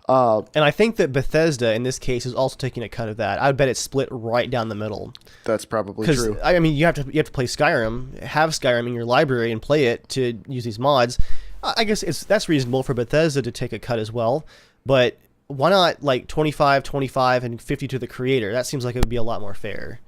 B: And I think that Bethesda, in this case, is also taking a cut of that. I would bet it's split right down the middle.
A: That's probably
B: Because
A: true.
B: I mean, you have to play Skyrim, have Skyrim in your library, and play it to use these mods. I guess that's reasonable for Bethesda to take a cut as well. But why not like 25, and 50 to the creator? That seems like it would be a lot more fair.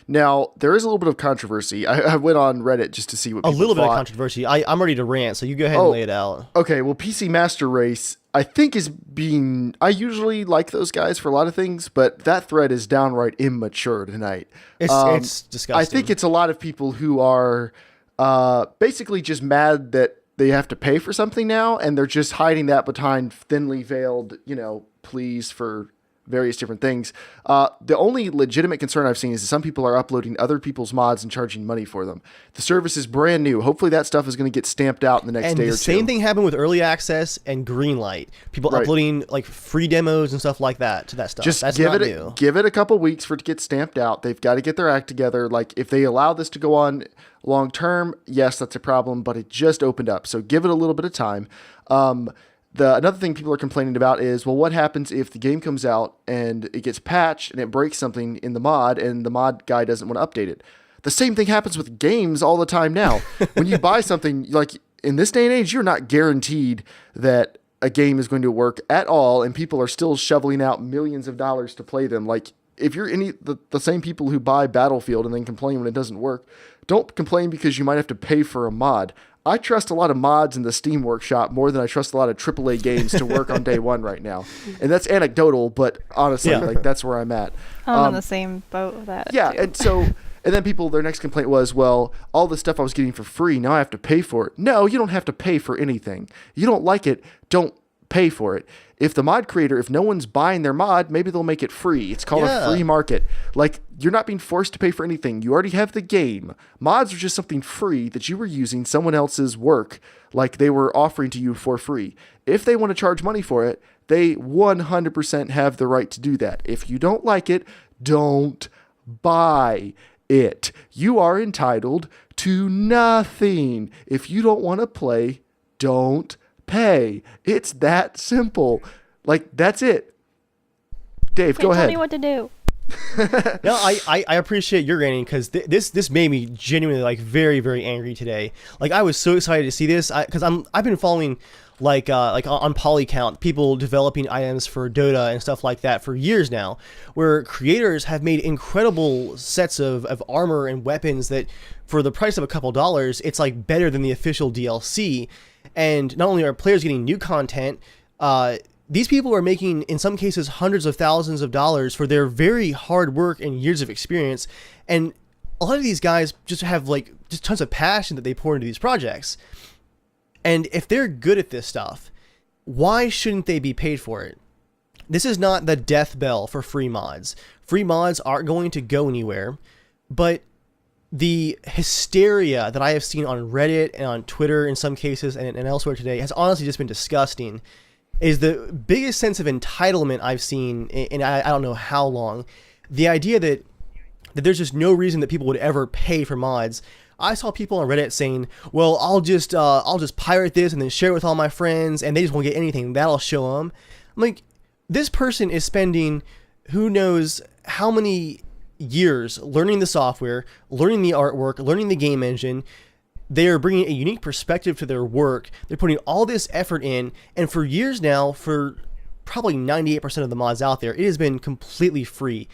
A: Now, there is a little bit of controversy. I went on Reddit just to see what people
B: A little bit of
A: thought.
B: controversy. I'm ready to rant, so you go ahead and lay it out.
A: Okay, well, PC Master Race, I think is being... I usually like those guys for a lot of things, but that thread is downright immature tonight.
B: It's disgusting.
A: I think it's a lot of people who are basically just mad that they have to pay for something now, and they're just hiding that behind thinly veiled, pleas for various different things. The only legitimate concern I've seen is that some people are uploading other people's mods and charging money for them. The service is brand new. Hopefully that stuff is going to get stamped out in the next
B: And
A: day or
B: the
A: two.
B: same thing happened with early access and Greenlight. People
A: Right.
B: uploading like free demos and stuff like that to that stuff.
A: Just
B: That's
A: give
B: not
A: it
B: new.
A: give it a couple weeks for it to get stamped out. They've got to get their act together. Like if they allow this to go on long term, yes, that's a problem, but it just opened up. So give it a little bit of time. Another thing people are complaining about is, well, what happens if the game comes out and it gets patched and it breaks something in the mod and the mod guy doesn't want to update it? The same thing happens with games all the time now. When you buy something, like in this day and age, you're not guaranteed that a game is going to work at all, and people are still shoveling out millions of dollars to play them. Like if you're the same people who buy Battlefield and then complain when it doesn't work, don't complain because you might have to pay for a mod. I trust a lot of mods in the Steam Workshop more than I trust a lot of AAA games to work on day one right now. And that's anecdotal, but honestly, like that's where I'm at.
C: I'm in the same boat with that.
A: Yeah,
C: too.
A: and then their next complaint was, well, all the stuff I was getting for free, now I have to pay for it. No, you don't have to pay for anything. You don't like it, don't pay for it. If no one's buying their mod, maybe they'll make it free. It's called a free market. Like, you're not being forced to pay for anything. You already have the game. Mods are just something free that you were using someone else's work, like they were offering to you for free. If they want to charge money for it, they 100% have the right to do that. If you don't like it, don't buy it. You are entitled to nothing. If you don't want to play, don't pay. It's that simple. Like, that's it. Dave, go ahead.
C: Tell me what to do.
B: No, I appreciate your ranting because this made me genuinely like very, very angry today. Like I was so excited to see this because I've been following like on Polycount people developing items for Dota and stuff like that for years now, where creators have made incredible sets of armor and weapons that for the price of a couple dollars, it's like better than the official DLC. And not only are players getting new content, these people are making, in some cases, hundreds of thousands of dollars for their very hard work and years of experience. And a lot of these guys just have like just tons of passion that they pour into these projects. And if they're good at this stuff, why shouldn't they be paid for it? This is not the death bell for free mods. Free mods aren't going to go anywhere, but the hysteria that I have seen on Reddit and on Twitter in some cases and elsewhere today has honestly just been disgusting. Is the biggest sense of entitlement I've seen in I don't know how long. The idea that there's just no reason that people would ever pay for mods. I saw people on Reddit saying, well, I'll just pirate this and then share it with all my friends and they just won't get anything. That'll show them. I'm like, this person is spending who knows how many years learning the software, learning the artwork, learning the game engine. They're bringing a unique perspective to their work. They're putting all this effort in, and for years now, for probably 98% of the mods out there, it has been completely free.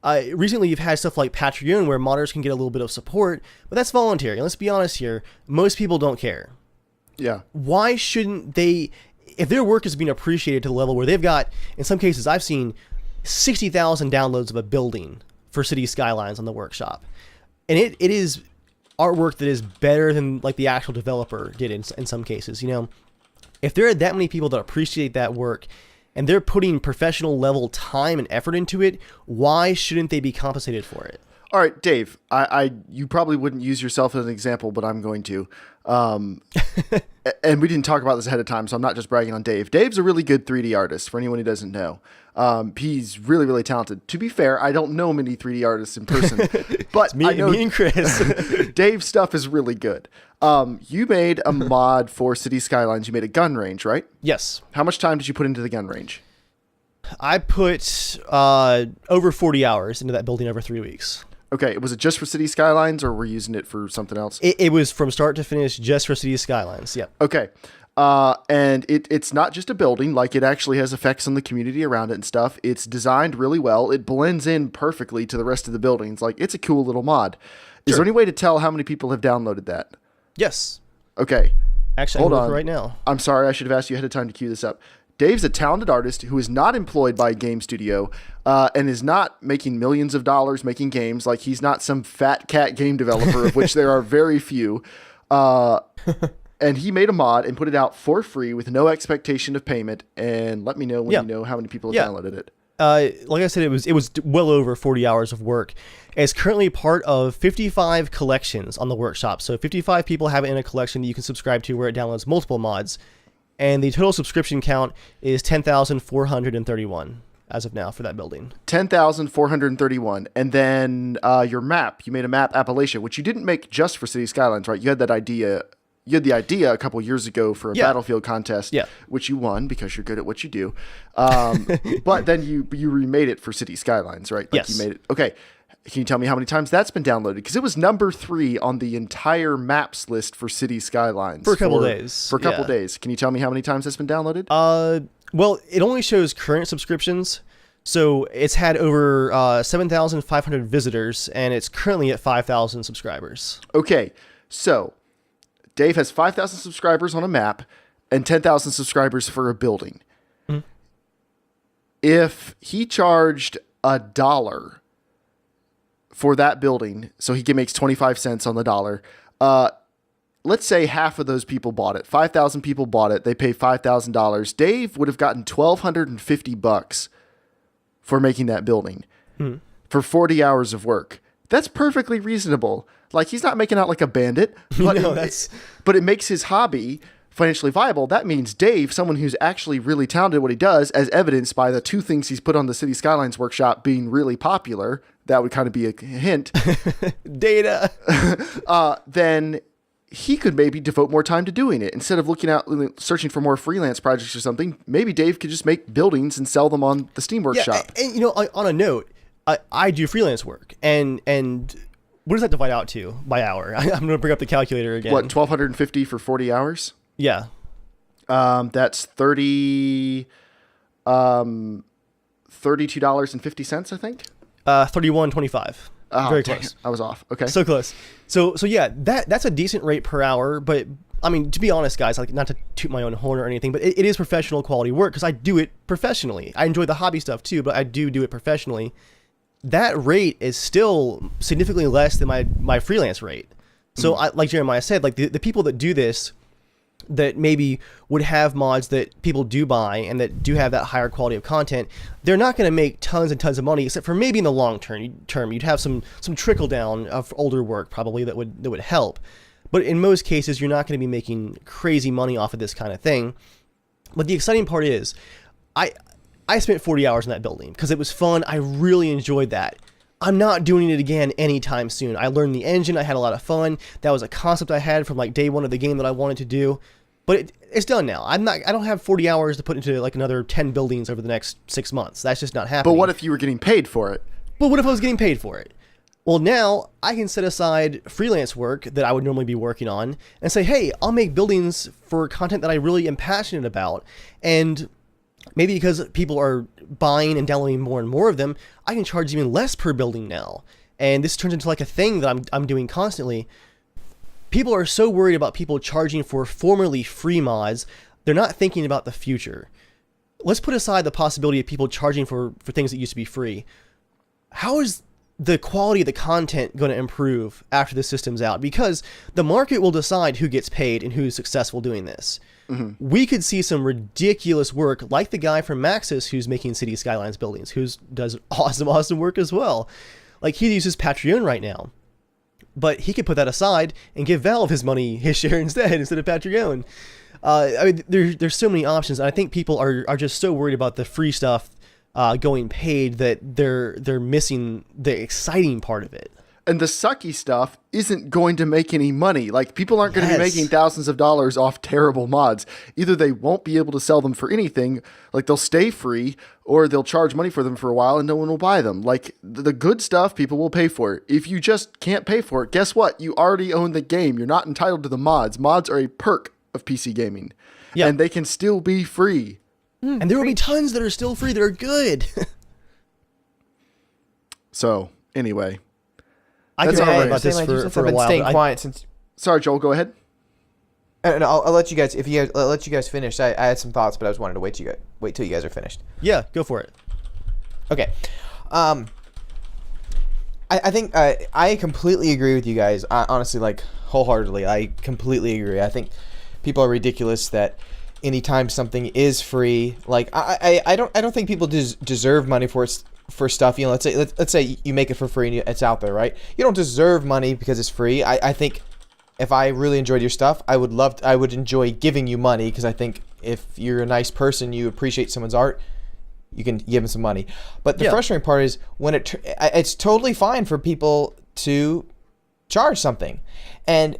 B: Recently, you've had stuff like Patreon where modders can get a little bit of support, but that's voluntary. And let's be honest here, most people don't care.
A: Yeah.
B: Why shouldn't they, if their work is being appreciated to the level where they've got, in some cases, I've seen 60,000 downloads of a building for City Skylines on the workshop. And it is artwork that is better than like the actual developer did in some cases. You know, if there are that many people that appreciate that work and they're putting professional level time and effort into it, why shouldn't they be compensated for it?
A: All right, Dave, you probably wouldn't use yourself as an example, but I'm going to. And we didn't talk about this ahead of time, so I'm not just bragging on Dave. Dave's a really good 3D artist, for anyone who doesn't know. He's really, really talented. To be fair, I don't know many 3D artists in person, but
B: me and Chris.
A: Dave's stuff is really good. You made a mod for City Skylines. You made a gun range, right?
B: Yes.
A: How much time did you put into the gun range?
B: I put over 40 hours into that building over 3 weeks.
A: Okay, was it just for City Skylines, or were you using it for something else?
B: It was from start to finish just for City Skylines, yep.
A: Okay, and it's not just a building, like it actually has effects on the community around it and stuff. It's designed really well. It blends in perfectly to the rest of the buildings. Like, it's a cool little mod. Is there any way to tell how many people have downloaded that?
B: Yes.
A: Okay.
B: Actually,
A: Hold
B: I'm
A: on.
B: looking right now.
A: I'm sorry, I should have asked you ahead of time to cue this up. Dave's a talented artist who is not employed by a game studio and is not making millions of dollars making games. Like, he's not some fat cat game developer, of which there are very few. And he made a mod and put it out for free with no expectation of payment. And let me know when you know how many people have downloaded it.
B: Like I said, it was well over 40 hours of work. It's currently part of 55 collections on the workshop. So 55 people have it in a collection that you can subscribe to where it downloads multiple mods. And the total subscription count is 10,431 as of now for that building.
A: 10,431. And then your map, you made a map Appalachia, which you didn't make just for City Skylines, right? You had that idea. You had the idea a couple years ago for a Battlefield contest, which you won because you're good at what you do. But then you remade it for City Skylines, right? Like,
B: yes.
A: You made it. Okay. Can you tell me how many times that's been downloaded? Because it was number 3 on the entire maps list for City Skylines.
B: For a couple days.
A: For a couple days. Can you tell me how many times that's been downloaded?
B: Well, it only shows current subscriptions. So it's had over 7,500 visitors, and it's currently at 5,000 subscribers.
A: Okay. So Dave has 5,000 subscribers on a map and 10,000 subscribers for a building. Mm-hmm. If he charged $1 for that building, so he makes 25 cents on the dollar, let's say half of those people bought it. 5,000 people bought it. They pay $5,000. Dave would have gotten $1,250 for making that building for 40 hours of work. That's perfectly reasonable. Like, he's not making out like a bandit, but, but it makes his hobby financially viable. That means Dave, someone who's actually really talented at what he does, as evidenced by the 2 things he's put on the City Skylines workshop being really popular, that would kind of be a hint.
B: Data.
A: Then he could maybe devote more time to doing it. Instead of looking out, searching for more freelance projects or something, maybe Dave could just make buildings and sell them on the Steam Workshop.
B: And you know, on a note, I do freelance work, and what does that divide out to by hour? I'm going to bring up the calculator again.
A: What, $1,250 for 40 hours?
B: Yeah.
A: That's $32.50, I think.
B: 31.25.
A: Oh,
B: very close.
A: I was off. Okay.
B: So close. So yeah, that's a decent rate per hour, but I mean, to be honest, guys, like, not to toot my own horn or anything, but it is professional quality work because I do it professionally. I enjoy the hobby stuff too, but I do it professionally. That rate is still significantly less than my freelance rate. So like Jeremiah said, like the people that do this, that maybe would have mods that people do buy and that do have that higher quality of content, they're not going to make tons and tons of money, except for maybe in the long term. You'd have some trickle down of older work probably that would help. But in most cases, you're not going to be making crazy money off of this kind of thing. But the exciting part is, I spent 40 hours in that building because it was fun. I really enjoyed that. I'm not doing it again anytime soon. I learned the engine. I had a lot of fun. That was a concept I had from like day one of the game that I wanted to do. But it's done now. I don't have 40 hours to put into like another 10 buildings over the next 6 months. That's just not happening.
A: But what if you were getting paid for it?
B: But what if I was getting paid for it? Well, now I can set aside freelance work that I would normally be working on and say, hey, I'll make buildings for content that I really am passionate about. And maybe because people are buying and downloading more and more of them, I can charge even less per building now. And this turns into like a thing that I'm doing constantly. People are so worried about people charging for formerly free mods, they're not thinking about the future. Let's put aside the possibility of people charging for things that used to be free. How is the quality of the content going to improve after the system's out? Because the market will decide who gets paid and who's successful doing this. We could see some ridiculous work, like the guy from Maxis who's making City Skylines buildings, who does awesome work as well. Like, he uses Patreon right now, but he could put that aside and give Valve his share instead of Patreon. I mean, there's so many options, and I think people are just so worried about the free stuff going paid that they're missing the exciting part of it.
A: And the sucky stuff isn't going to make any money. Like, people aren't going to be making thousands of dollars off terrible mods. Either they won't be able to sell them for anything, like they'll stay free, or they'll charge money for them for a while and no one will buy them. Like, the good stuff, people will pay for it. If you just can't pay for it, guess what? You already own the game. You're not entitled to the mods. Mods are a perk of PC gaming. Yeah. And they can still be free.
B: And there will be tons that are still free that are good.
A: So, anyway.
B: I can talk about this for a while.
D: I've been staying quiet since.
A: Sorry, Joel. Go ahead.
D: And I'll let you guys. I'll let you guys finish. I had some thoughts, but I just wanted to wait till you guys are finished.
B: Yeah, go for it.
D: Okay. I think I completely agree with you guys. Honestly, like, wholeheartedly, I completely agree. I think people are ridiculous that anytime something is free, like I don't think people deserve money for stuff. You know, let's say you make it for free and it's out there, right? You don't deserve money because it's free. I think if I really enjoyed your stuff, I would enjoy giving you money, because I think if you're a nice person, you appreciate someone's art, you can give them some money. But the frustrating part is when it's totally fine for people to charge something. And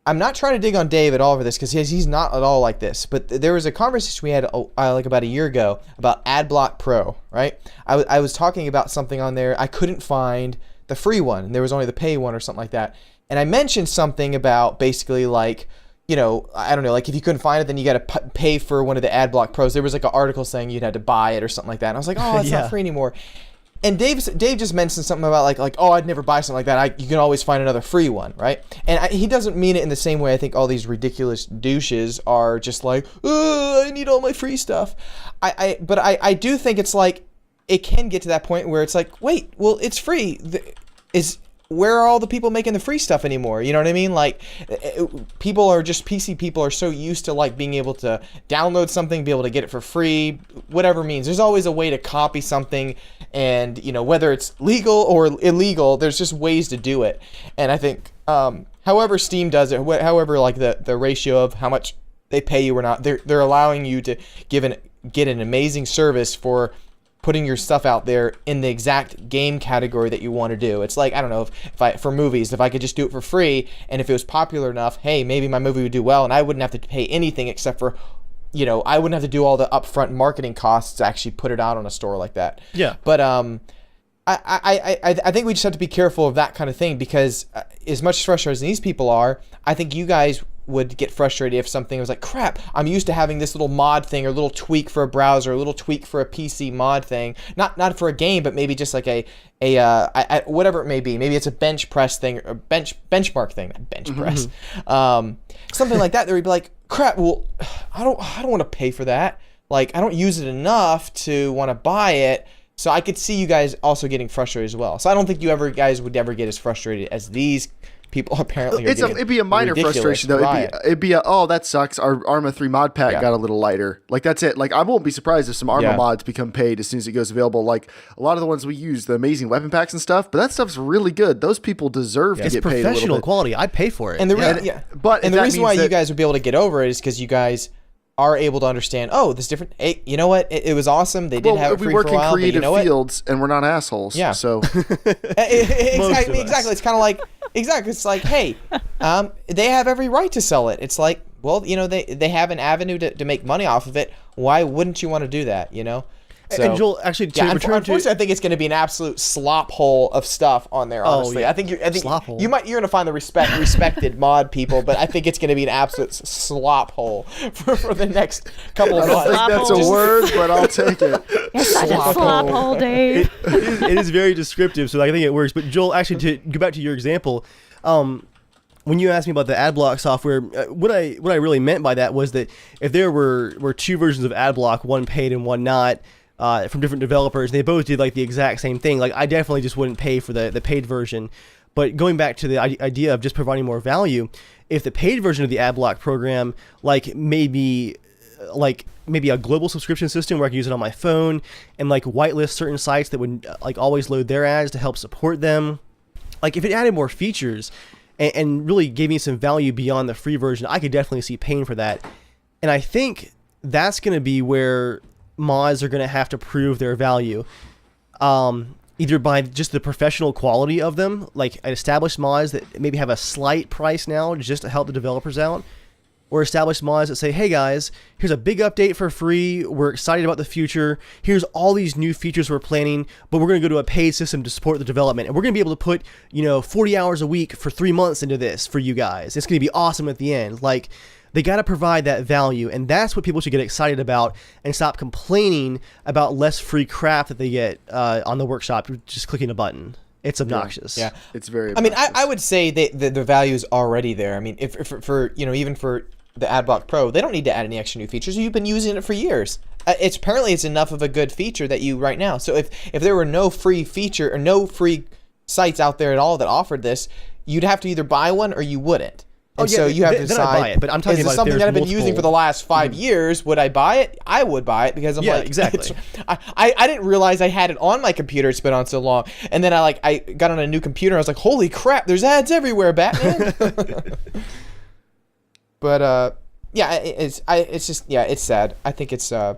D: I'm not trying to dig on Dave at all for this, because he's not at all like this. But there was a conversation we had like about a year ago about AdBlock Pro, right? I was talking about something on there. I couldn't find the free one, and there was only the pay one or something like that. And I mentioned something about basically like, you know, I don't know, like if you couldn't find it, then you got to pay for one of the AdBlock Pros. There was like an article saying you'd had to buy it or something like that. And I was like, oh, it's not free anymore. And Dave just mentioned something about like oh, I'd never buy something like that. You can always find another free one, right? And he doesn't mean it in the same way I think all these ridiculous douches are just like, oh, I need all my free stuff. But I do think it's like it can get to that point where it's like, wait, well, it's free. Where are all the people making the free stuff anymore? You know what I mean? Like, PC people are so used to like being able to download something, be able to get it for free, whatever means. There's always a way to copy something, and you know, whether it's legal or illegal, there's just ways to do it. And I think, however Steam does it, however like the ratio of how much they pay you or not, they're allowing you to get an amazing service for putting your stuff out there in the exact game category that you want to do. It's like, I don't know, if for movies, if I could just do it for free, and if it was popular enough, hey, maybe my movie would do well, and I wouldn't have to pay anything except for, you know, I wouldn't have to do all the upfront marketing costs to actually put it out on a store like that.
B: Yeah.
D: But I think we just have to be careful of that kind of thing, because as much frustrated as these people are, I think you guys would get frustrated if something was like, crap, I'm used to having this little mod thing or little tweak for a browser, a little tweak for a PC mod thing, not for a game, but maybe just like a whatever it may be. Maybe it's a bench press thing, or benchmark thing, not bench press, something like that. There would be like, crap, well, I don't want to pay for that. Like, I don't use it enough to want to buy it. So I could see you guys also getting frustrated as well. So I don't think you guys would ever get as frustrated as these people apparently are getting.
A: It'd be a minor frustration though. It'd be oh, that sucks. Our Arma 3 mod pack got a little lighter. Like, that's it. Like, I won't be surprised if some Arma mods become paid as soon as it goes available. Like, a lot of the ones we use, the amazing weapon packs and stuff, but that stuff's really good. Those people deserve to get paid a little bit.
B: It's professional quality. I pay for it.
D: And the reason why you guys would be able to get over it is because you guys are able to understand, oh, this different, hey, you know what, it was awesome, they did have it free for a while,
A: we work in creative
D: but you know
A: fields, and we're not assholes, so.
D: Exactly, it's kind of like, it's like, hey, they have every right to sell it. It's like, well, you know, they have an avenue to make money off of it, why wouldn't you want to do that, you know? So,
B: And Joel, actually, to return
D: unfortunately, I think it's going to be an absolute slop hole of stuff on there. Honestly,
B: yeah.
D: I think
B: Slop hole.
D: you're going to find the respected mod people, but I think it's going to be an absolute slop hole for the next couple of
A: I don't
D: months.
A: think that's a word, but I'll take it.
C: You're such a slop hole, Dave.
B: It is very descriptive, so I think it works. But Joel, actually, to go back to your example, when you asked me about the AdBlock software, what I really meant by that was that if there were two versions of AdBlock, one paid and one not, from different developers, they both did like the exact same thing. Like, I definitely just wouldn't pay for the paid version. But going back to the idea of just providing more value, if the paid version of the AdBlock program, maybe a global subscription system where I can use it on my phone and like whitelist certain sites that would like always load their ads to help support them. Like, if it added more features and really gave me some value beyond the free version, I could definitely see paying for that. And I think that's going to be where mods are going to have to prove their value, either by just the professional quality of them, like established mods that maybe have a slight price now just to help the developers out, or established mods that say, hey guys, here's a big update for free, we're excited about the future, here's all these new features we're planning, but we're going to go to a paid system to support the development, and we're going to be able to put 40 hours a week for 3 months into this for you guys. It's going to be awesome at the end. Like, they got to provide that value, and that's what people should get excited about and stop complaining about less free crap that they get on the workshop just clicking a button. It's obnoxious.
D: Yeah.
A: It's very
D: obnoxious.
A: obnoxious.
D: I would say that the value is already there. I mean, if for even for the AdBlock Pro, they don't need to add any extra new features. You've been using it for years. It's enough of a good feature that you right now. So if there were no free feature or no free sites out there at all that offered this, you'd have to either buy one or you wouldn't. And so you have to decide,
B: then I buy it, but I'm talking
D: is
B: about
D: this something that I've been
B: multiple...
D: using for the last 5 years? Would I buy it? I would buy it because I'm
B: exactly.
D: I didn't realize I had it on my computer. It's been on so long. And then I got on a new computer. I was like, holy crap, there's ads everywhere, Batman. But yeah, it's sad. I think it's the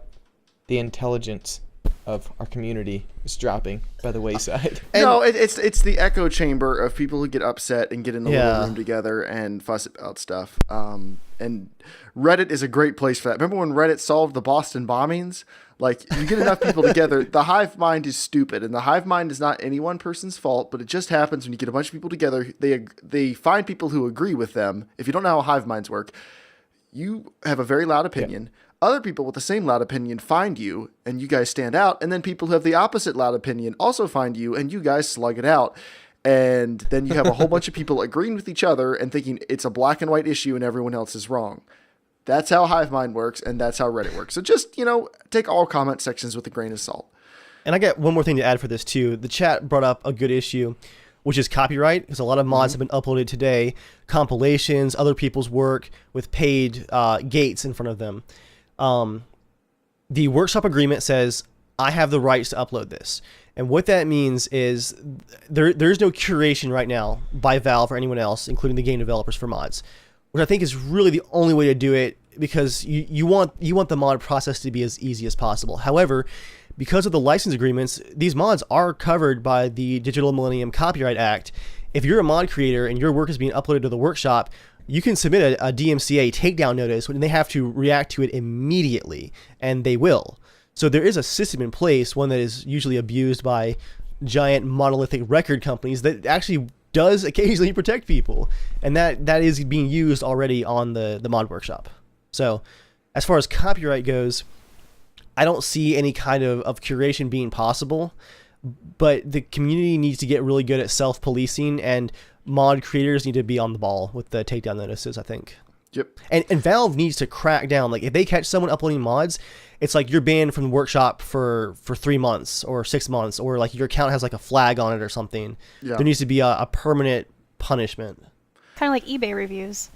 D: intelligence of our community is dropping by the wayside.
A: No, it's the echo chamber of people who get upset and get in the little room together and fuss about stuff. And Reddit is a great place for that. Remember when Reddit solved the Boston bombings? Like, you get enough people together, the hive mind is stupid, and the hive mind is not any one person's fault, but it just happens when you get a bunch of people together. They find people who agree with them. If you don't know how hive minds work, you have a very loud opinion. Yeah. Other people with the same loud opinion find you, and you guys stand out. And then people who have the opposite loud opinion also find you, and you guys slug it out. And then you have a whole bunch of people agreeing with each other and thinking it's a black and white issue and everyone else is wrong. That's how hive mind works, and that's how Reddit works. So just, take all comment sections with a grain of salt.
B: And I got one more thing to add for this, too. The chat brought up a good issue, which is copyright, because a lot of mods have been uploaded today, compilations, other people's work with paid gates in front of them. The workshop agreement says, I have the rights to upload this. And what that means is there's no curation right now by Valve or anyone else, including the game developers for mods, which I think is really the only way to do it, because you want the mod process to be as easy as possible. However, because of the license agreements, these mods are covered by the Digital Millennium Copyright Act. If you're a mod creator and your work is being uploaded to the workshop, you can submit a DMCA takedown notice when they have to react to it immediately, and they will. So there is a system in place, one that is usually abused by giant monolithic record companies, that actually does occasionally protect people, and that is being used already on the mod workshop. So as far as copyright goes, I don't see any kind of curation being possible, but the community needs to get really good at self-policing, and mod creators need to be on the ball with the takedown notices, I think.
A: Yep.
B: And Valve needs to crack down. Like, if they catch someone uploading mods, it's like you're banned from the workshop for 3 months or 6 months, or like your account has like a flag on it or something. Yeah. There needs to be a permanent punishment.
C: Kind of like eBay reviews.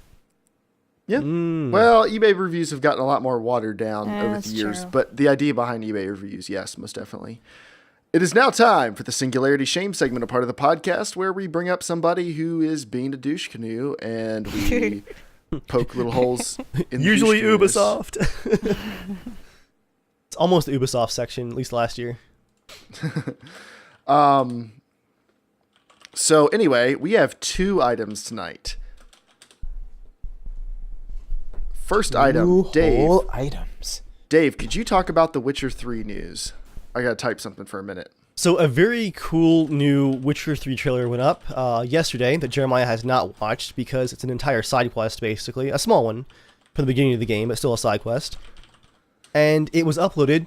A: Yeah. Well, eBay reviews have gotten a lot more watered down over the years, but the idea behind eBay reviews, yes, most definitely. It is now time for the Singularity Shame segment, a part of the podcast where we bring up somebody who is being a douche canoe and we poke little holes in the
B: usually
A: douche
B: Ubisoft. It's almost the Ubisoft section, at least last year.
A: So anyway, we have 2 items tonight. First item, Dave.
D: Items.
A: Dave, could you talk about the Witcher 3 news? I gotta type something for a minute.
B: So a very cool new Witcher 3 trailer went up yesterday that Jeremiah has not watched because it's an entire side quest, basically. A small one from the beginning of the game, but still a side quest. And it was uploaded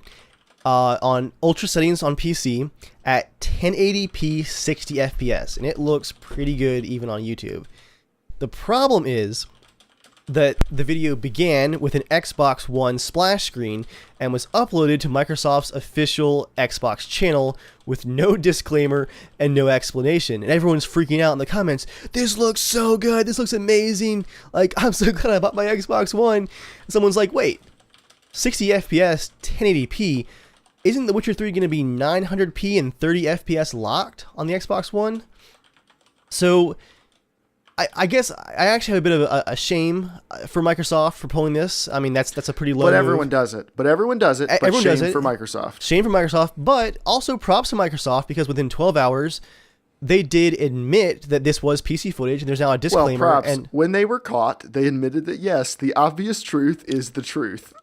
B: on ultra settings on PC at 1080p 60 FPS, and it looks pretty good even on YouTube. The problem is that the video began with an Xbox One splash screen and was uploaded to Microsoft's official Xbox channel with no disclaimer and no explanation. And everyone's freaking out in the comments, this looks so good, this looks amazing, like, I'm so glad I bought my Xbox One. And someone's like, wait, 60 FPS, 1080p, isn't The Witcher 3 going to be 900p and 30 FPS locked on the Xbox One? So I guess I actually have a bit of a shame for Microsoft for pulling this. I mean, that's a pretty low
A: But
B: move.
A: everyone does it. But everyone does it. But
B: Everyone
A: shame
B: does it.
A: for Microsoft.
B: Shame for Microsoft, but also props to Microsoft because within 12 hours, they did admit that this was PC footage, and there's now a disclaimer.
A: Well, props.
B: And
A: When they were caught, they admitted that, yes, the obvious truth is the truth.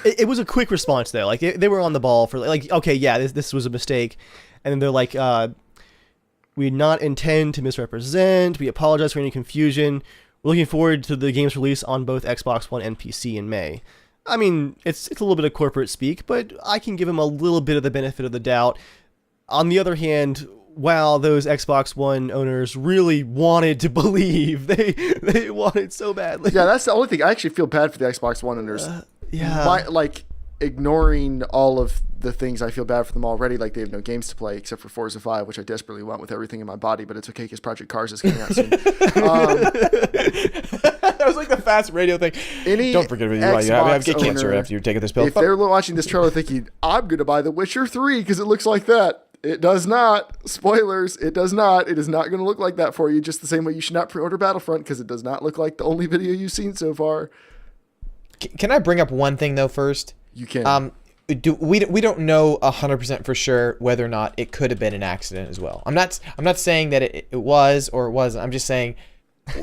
B: it was a quick response, though. Like, they were on the ball for, like, okay, yeah, this was a mistake. And then they're like, we did not intend to misrepresent. We apologize for any confusion. We're looking forward to the game's release on both Xbox One and PC in May. I mean, it's a little bit of corporate speak, but I can give them a little bit of the benefit of the doubt. On the other hand, wow, those Xbox One owners really wanted to believe. They wanted so badly.
A: Yeah, that's the only thing. I actually feel bad for the Xbox One owners.
B: Yeah.
A: Ignoring all of the things, I feel bad for them already. Like, they have no games to play except for Forza 5, which I desperately want with everything in my body, but it's okay because Project Cars is coming out soon.
D: That was like the fast radio thing. Don't forget about you. I get cancer
A: owner,
D: after you're taking this pill.
A: If they're watching this trailer thinking, I'm going to buy The Witcher 3 because it looks like that, it does not. Spoilers, it does not. It is not going to look like that for you, just the same way you should not pre-order Battlefront because it does not look like the only video you've seen so far.
D: Can I bring up one thing, though, first?
A: You can.
D: We don't know 100% for sure whether or not it could have been an accident as well. I'm not saying that it was or it wasn't. I'm just saying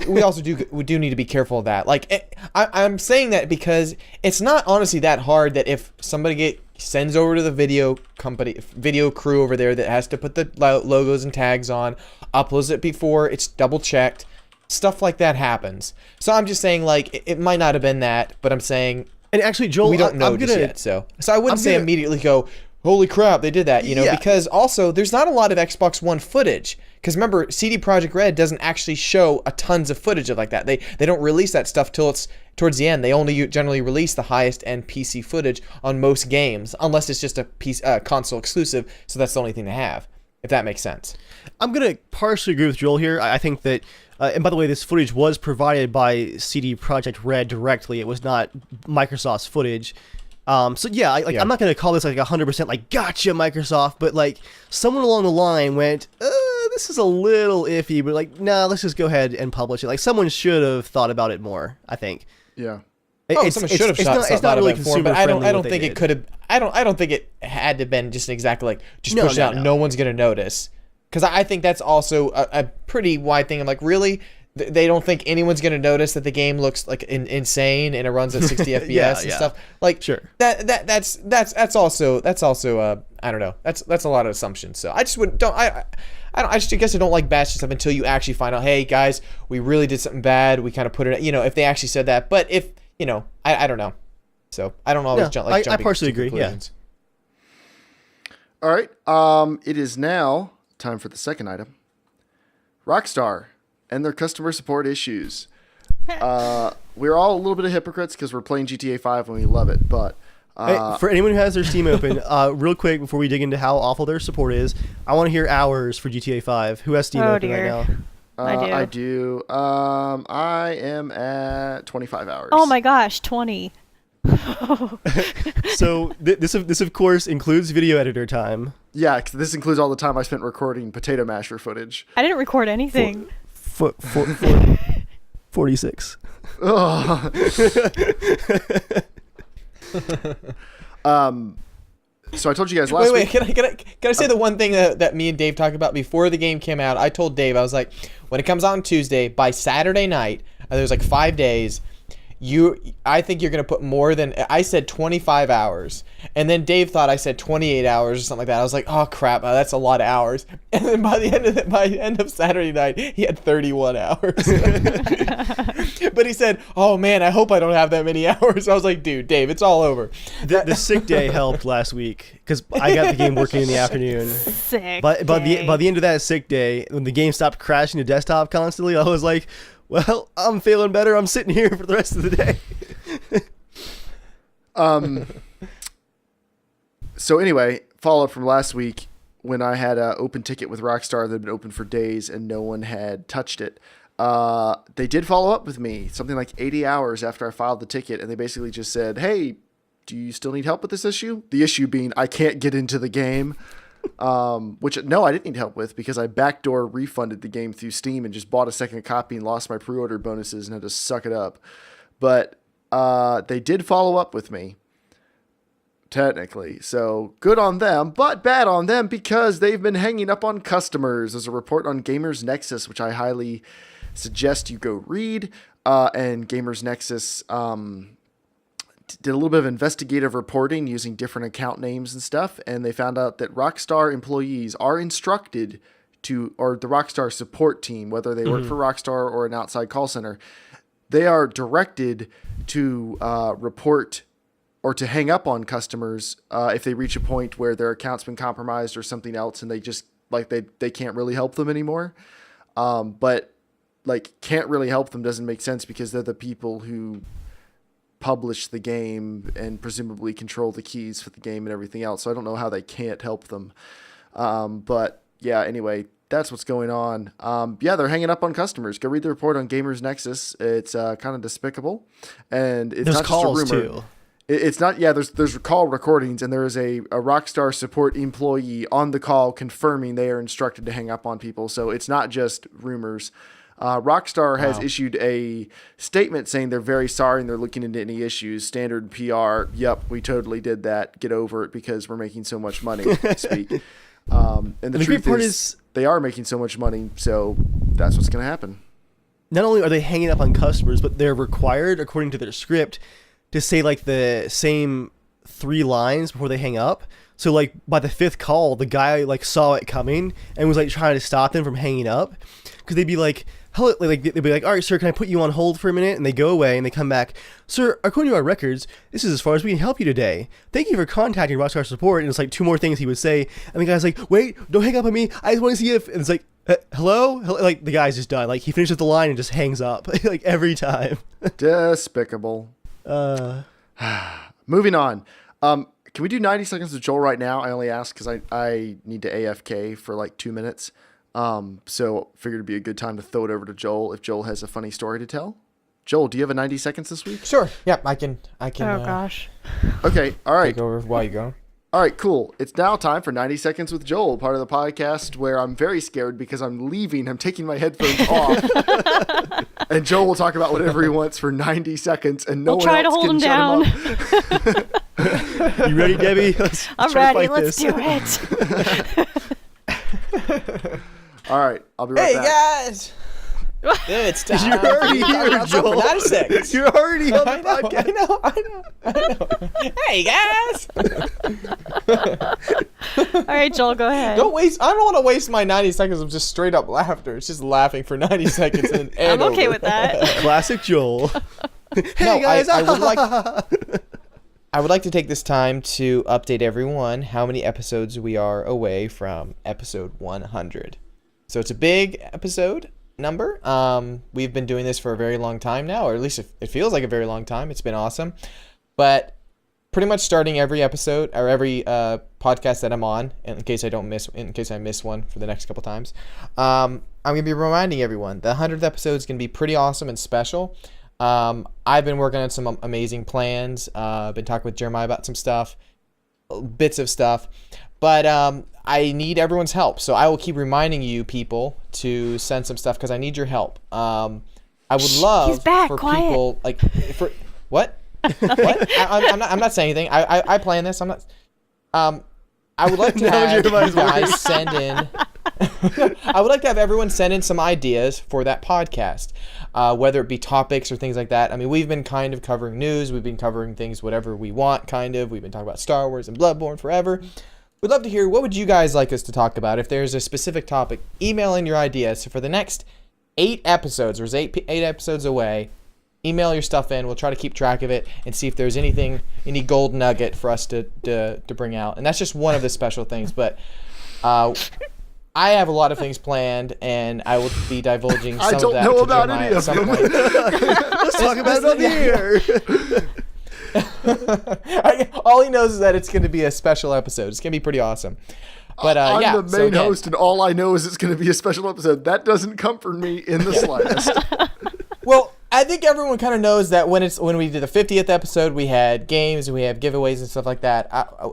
D: we also do need to be careful of that. Like, I'm saying that because it's not honestly that hard that if somebody sends over to the video crew over there that has to put the logos and tags on, uploads it before it's double checked, stuff like that happens. So I'm just saying, like, it might not have been that, but I'm saying.
B: And actually, Joel,
D: we don't know just yet, so I wouldn't say immediately go, holy crap, they did that, because also there's not a lot of Xbox One footage. Because remember, CD Projekt Red doesn't actually show a tons of footage of like that. They don't release that stuff till it's towards the end. They only generally release the highest end PC footage on most games, unless it's just a console exclusive. So that's the only thing they have, if that makes sense.
B: I'm gonna partially agree with Joel here. I think that. And by the way, this footage was provided by CD Projekt Red directly. It was not Microsoft's footage. So yeah, I'm not going to call this like 100% like gotcha Microsoft, but like someone along the line went, this is a little iffy, but like, nah, let's just go ahead and publish it. Like someone should have thought about it more, I think.
A: Yeah.
D: Someone should have
B: it's not really
D: consumer
B: but
D: I don't think it could have. I don't think it had to been just exactly like just push it out. No one's going to notice. Because I think that's also a pretty wide thing. I'm like, really? They don't think anyone's going to notice that the game looks like insane and it runs at 60 FPS and stuff. Like,
B: sure.
D: That's also I don't know. That's a lot of assumptions. So I just I guess I don't like bashing stuff until you actually find out, hey guys, we really did something bad. We kind of put it, if they actually said that. But if I don't know. So I don't always jump. I
B: partially agree.
D: Conclusions.
A: Yeah. All right. It is now time for the second item. Rockstar and their customer support issues. We're all a little bit of hypocrites because we're playing GTA 5 and we love it, but
B: hey, for anyone who has their Steam open, real quick before we dig into how awful their support is, I want to hear hours for GTA 5. Who has Steam open right now?
A: I do. I am at 25 hours.
C: Oh my gosh, 20.
B: So this of course includes video editor time.
A: Yeah, 'cause this includes all the time I spent recording Potato Masher footage.
C: I didn't record anything.
B: 46.
A: Oh. So I told you guys last week.
D: Can I say the one thing that me and Dave talked about before the game came out? I told Dave, I was like, when it comes out on Tuesday, by Saturday night, there's like 5 days, I think you're going to put more than, I said 25 hours. And then Dave thought I said 28 hours or something like that. I was like, oh crap, that's a lot of hours. And then by the end of Saturday night, he had 31 hours. But he said, oh man, I hope I don't have that many hours. I was like, dude, Dave, it's all over.
B: The sick day helped last week because I got the game working in the afternoon.
C: Sick.
B: But by the end of that sick day, when the game stopped crashing to desktop constantly, I was like, well, I'm feeling better. I'm sitting here for the rest of the day.
A: So anyway, follow up from last week when I had an open ticket with Rockstar that had been open for days and no one had touched it. They did follow up with me something like 80 hours after I filed the ticket, and they basically just said, hey, do you still need help with this issue? The issue being I can't get into the game, which no, I didn't need help with because I backdoor refunded the game through Steam and just bought a second copy and lost my pre-order bonuses and had to suck it up. But they did follow up with me. Technically. So good on them, but bad on them because they've been hanging up on customers. There's a report on Gamers Nexus, which I highly suggest you go read. And Gamers Nexus did a little bit of investigative reporting using different account names and stuff. And they found out that Rockstar employees are instructed to, or the Rockstar support team, whether they work for Rockstar or an outside call center, they are directed to report or to hang up on customers if they reach a point where their account's been compromised or something else and they just like they can't really help them anymore. But like can't really help them doesn't make sense because they're the people who publish the game and presumably control the keys for the game and everything else. So I don't know how they can't help them. But yeah, anyway, that's what's going on. Yeah, they're hanging up on customers. Go read the report on Gamers Nexus. It's kind of despicable. And it's
B: There's
A: not
B: calls
A: just a rumor.
B: too.
A: It's not, yeah, there's call recordings, and there is a Rockstar support employee on the call confirming they are instructed to hang up on people. So it's not just rumors. Rockstar has issued a statement saying they're very sorry and they're looking into any issues. Standard PR, yep, we totally did that. Get over it because we're making so much money, speak. And the truth is they are making so much money, so that's what's going to happen.
B: Not only are they hanging up on customers, but they're required, according to their script, to say like the same 3 lines before they hang up. So like by the 5th call, the guy like saw it coming and was like trying to stop them from hanging up because they'd be like, hello, like they'd be like, all right, sir, can I put you on hold for a minute? And they go away and they come back. Sir, according to our records, this is as far as we can help you today. Thank you for contacting Rockstar Support. And it's like 2 more things he would say. And the guy's like, wait, don't hang up on me. I just want to see if, and it's like, hello? Like the guy's just done. Like he finishes the line and just hangs up like every time.
A: Despicable. Moving on. Can we do 90 seconds with Joel right now? I only ask because I need to AFK for like 2 minutes. So figured it'd be a good time to throw it over to Joel if Joel has a funny story to tell. Joel, do you have a 90 seconds this week?
D: Sure. Yep, I can.
C: Oh gosh.
A: Okay. All right.
D: Take over while you go.
A: All right, cool. It's now time for 90 Seconds with Joel, part of the podcast where I'm very scared because I'm leaving. I'm taking my headphones off. And Joel will talk about whatever he wants for 90 seconds, and no
C: We'll
A: one
C: try to
A: else
C: hold
A: can
C: him
A: shut
C: down.
A: him up.
B: You ready, Debbie?
C: I'm ready. Let's do it.
A: All right, I'll be right back.
D: Hey, guys! It's time.
B: You're already here, Joel.
D: 90 seconds.
B: You're already on the
D: I know,
B: podcast.
D: I know. Hey, guys!
C: All right, Joel, go ahead.
D: I don't want to waste my 90 seconds of just straight up laughter. It's just laughing for 90 seconds and
C: I'm okay
D: over.
C: with that.
B: Classic Joel. Hey
D: No,
B: guys,
D: I would like to take this time to update everyone how many episodes we are away from episode 100. So it's a big episode number. We've been doing this for a very long time now, or at least it feels like a very long time. It's been awesome. But pretty much starting every episode or every podcast that I'm on, in case I miss one for the next couple times, I'm gonna be reminding everyone the 100th episode is gonna be pretty awesome and special. I've been working on some amazing plans. I've been talking with Jeremiah about some stuff, bits of stuff, but I need everyone's help. So I will keep reminding you people to send some stuff because I need your help. I would love for people like for what? What? I'm not saying anything. I plan this. I'm not. I would like to have you guys send in. I would like to have everyone send in some ideas for that podcast, whether it be topics or things like that. I mean, we've been kind of covering news. We've been covering things, whatever we want, kind of. We've been talking about Star Wars and Bloodborne forever. We'd love to hear, what would you guys like us to talk about? If there's a specific topic, email in your ideas. So for the next 8 episodes, there's eight episodes away, email your stuff in. We'll try to keep track of it and see if there's any gold nugget for us to bring out. And that's just one of the special things. But I have a lot of things planned, and I will be divulging some of that.
A: I don't know about any of them.
B: Let's talk about it on the
D: air. All he knows is that it's going to be a special episode. It's going to be pretty awesome. But
A: I'm the main host, and all I know is it's going to be a special episode. That doesn't comfort me in the slightest.
D: Well, I think everyone kind of knows that when we did the 50th episode, we had games and we have giveaways and stuff like that.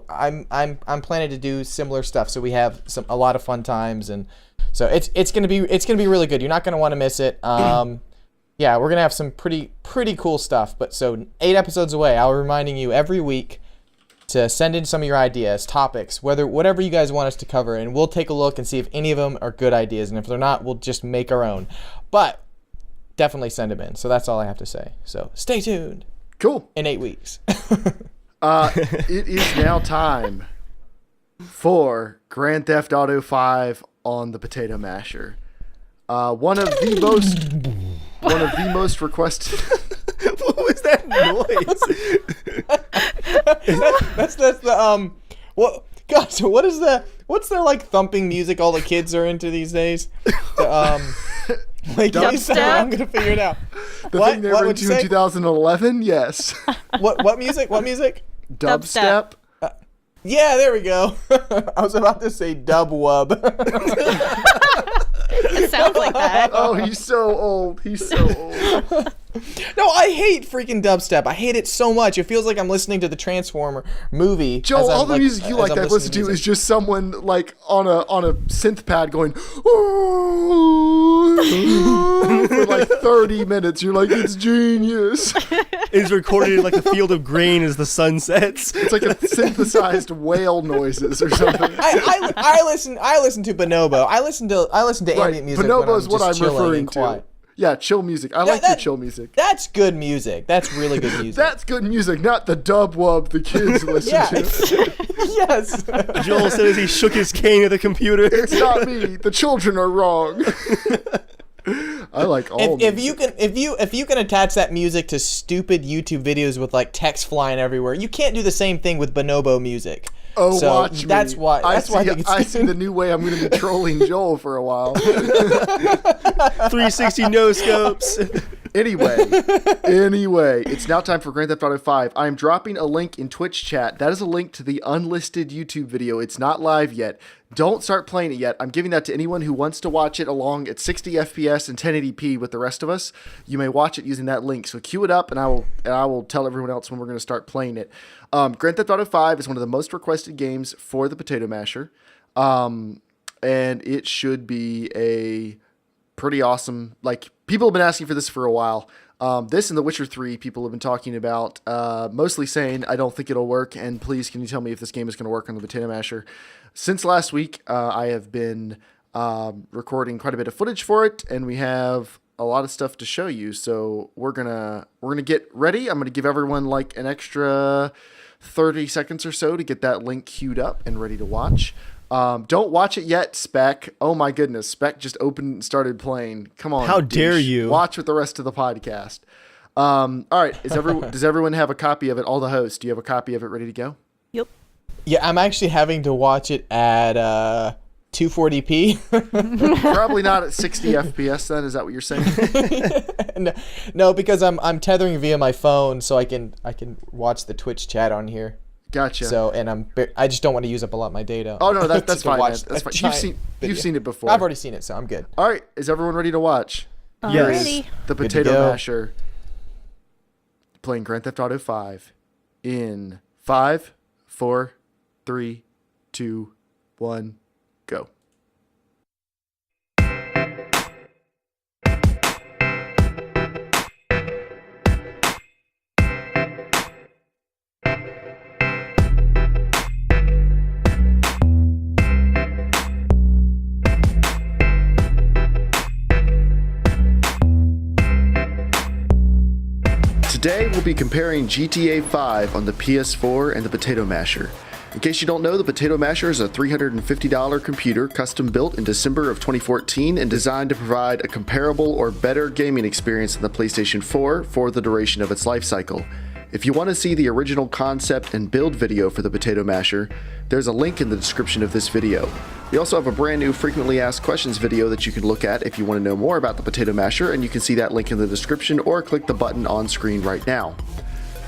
D: I'm planning to do similar stuff, so we have a lot of fun times, and so it's gonna be really good. You're not gonna want to miss it. Yeah, we're gonna have some pretty cool stuff. But so 8 episodes away, I'll be reminding you every week to send in some of your ideas, topics, whatever you guys want us to cover, and we'll take a look and see if any of them are good ideas, and if they're not, we'll just make our own. But definitely send them in. So that's all I have to say. So stay tuned.
A: Cool.
D: In 8 weeks.
A: It is now time for Grand Theft Auto 5 on the Potato Masher. One of the most requested.
B: What was that noise?
D: that's the what? God, so what's the like thumping music all the kids are into these days? Like, I'm gonna figure it out.
A: The thing they were into in 2011, yes.
D: What music? What music?
A: Dubstep.
D: Yeah, there we go. I was about to say dub wub.
C: It sounds like that.
A: Oh, he's so old.
D: No, I hate freaking dubstep. I hate it so much. It feels like I'm listening to the Transformer movie.
A: Joe, all the music you like that I've listened to is just someone like on a synth pad going for like 30 minutes. You're like, it's genius.
B: It's recorded in like a field of grain as the sun sets.
A: It's like a synthesized whale noises or something.
D: I listen to Bonobo. I listen to ambient music.
A: Bonobo is what I'm referring to.
D: Quiet.
A: Yeah, chill music. I like the chill music.
D: That's good music. That's really good music.
A: That's good music, not the dub wub the kids listen to.
D: Yes.
B: Joel said as he shook his cane at the computer.
A: It's not me. The children are wrong. I like all.
D: If you can attach that music to stupid YouTube videos with like text flying everywhere, you can't do the same thing with Bonobo music.
A: Oh,
D: so
A: watch me.
D: That's why.
A: I see the new way I'm going to be trolling Joel for a while.
B: 360 no scopes.
A: Anyway, it's now time for Grand Theft Auto 5. I am dropping a link in Twitch chat. That is a link to the unlisted YouTube video. It's not live yet. Don't start playing it yet. I'm giving that to anyone who wants to watch it along at 60 FPS and 1080p with the rest of us. You may watch it using that link. So queue it up, and I will tell everyone else when we're going to start playing it. Grand Theft Auto 5 is one of the most requested games for the Potato Masher, and it should be a pretty awesome. Like, people have been asking for this for a while. This and The Witcher 3, people have been talking about, mostly saying, I don't think it'll work, and please, can you tell me if this game is going to work on the Potato Masher? Since last week, I have been recording quite a bit of footage for it, and we have a lot of stuff to show you. So we're gonna get ready. I'm gonna give everyone like an extra 30 seconds or so to get that link queued up and ready to watch. Don't watch it yet, Spec. Oh my goodness, Spec just opened and started playing. Come on,
B: how dare you?
A: Watch with the rest of the podcast. All right, does everyone have a copy of it? All the hosts, do you have a copy of it ready to go?
C: Yep.
D: Yeah, I'm actually having to watch it at 240p.
A: Probably not at 60 FPS then, is that what you're saying?
D: No, because I'm tethering via my phone, so I can watch the Twitch chat on here.
A: Gotcha.
D: So, and I just don't want to use up a lot of my data.
A: Oh no, that's fine. Man. That's fine. You've seen it before.
D: I've already seen it, so I'm good.
A: All right, is everyone ready to watch?
B: Yes.
C: Ready.
A: The Potato Masher playing Grand Theft Auto 5 in 5, 4, 3, 2, 1, go. Today we'll be comparing GTA 5 on the PS4 and the Potato Masher. In case you don't know, the Potato Masher is a $350 computer custom built in December of 2014 and designed to provide a comparable or better gaming experience than the PlayStation 4 for the duration of its life cycle. If you want to see the original concept and build video for the Potato Masher, there's a link in the description of this video. We also have a brand new frequently asked questions video that you can look at if you want to know more about the Potato Masher, and you can see that link in the description or click the button on screen right now.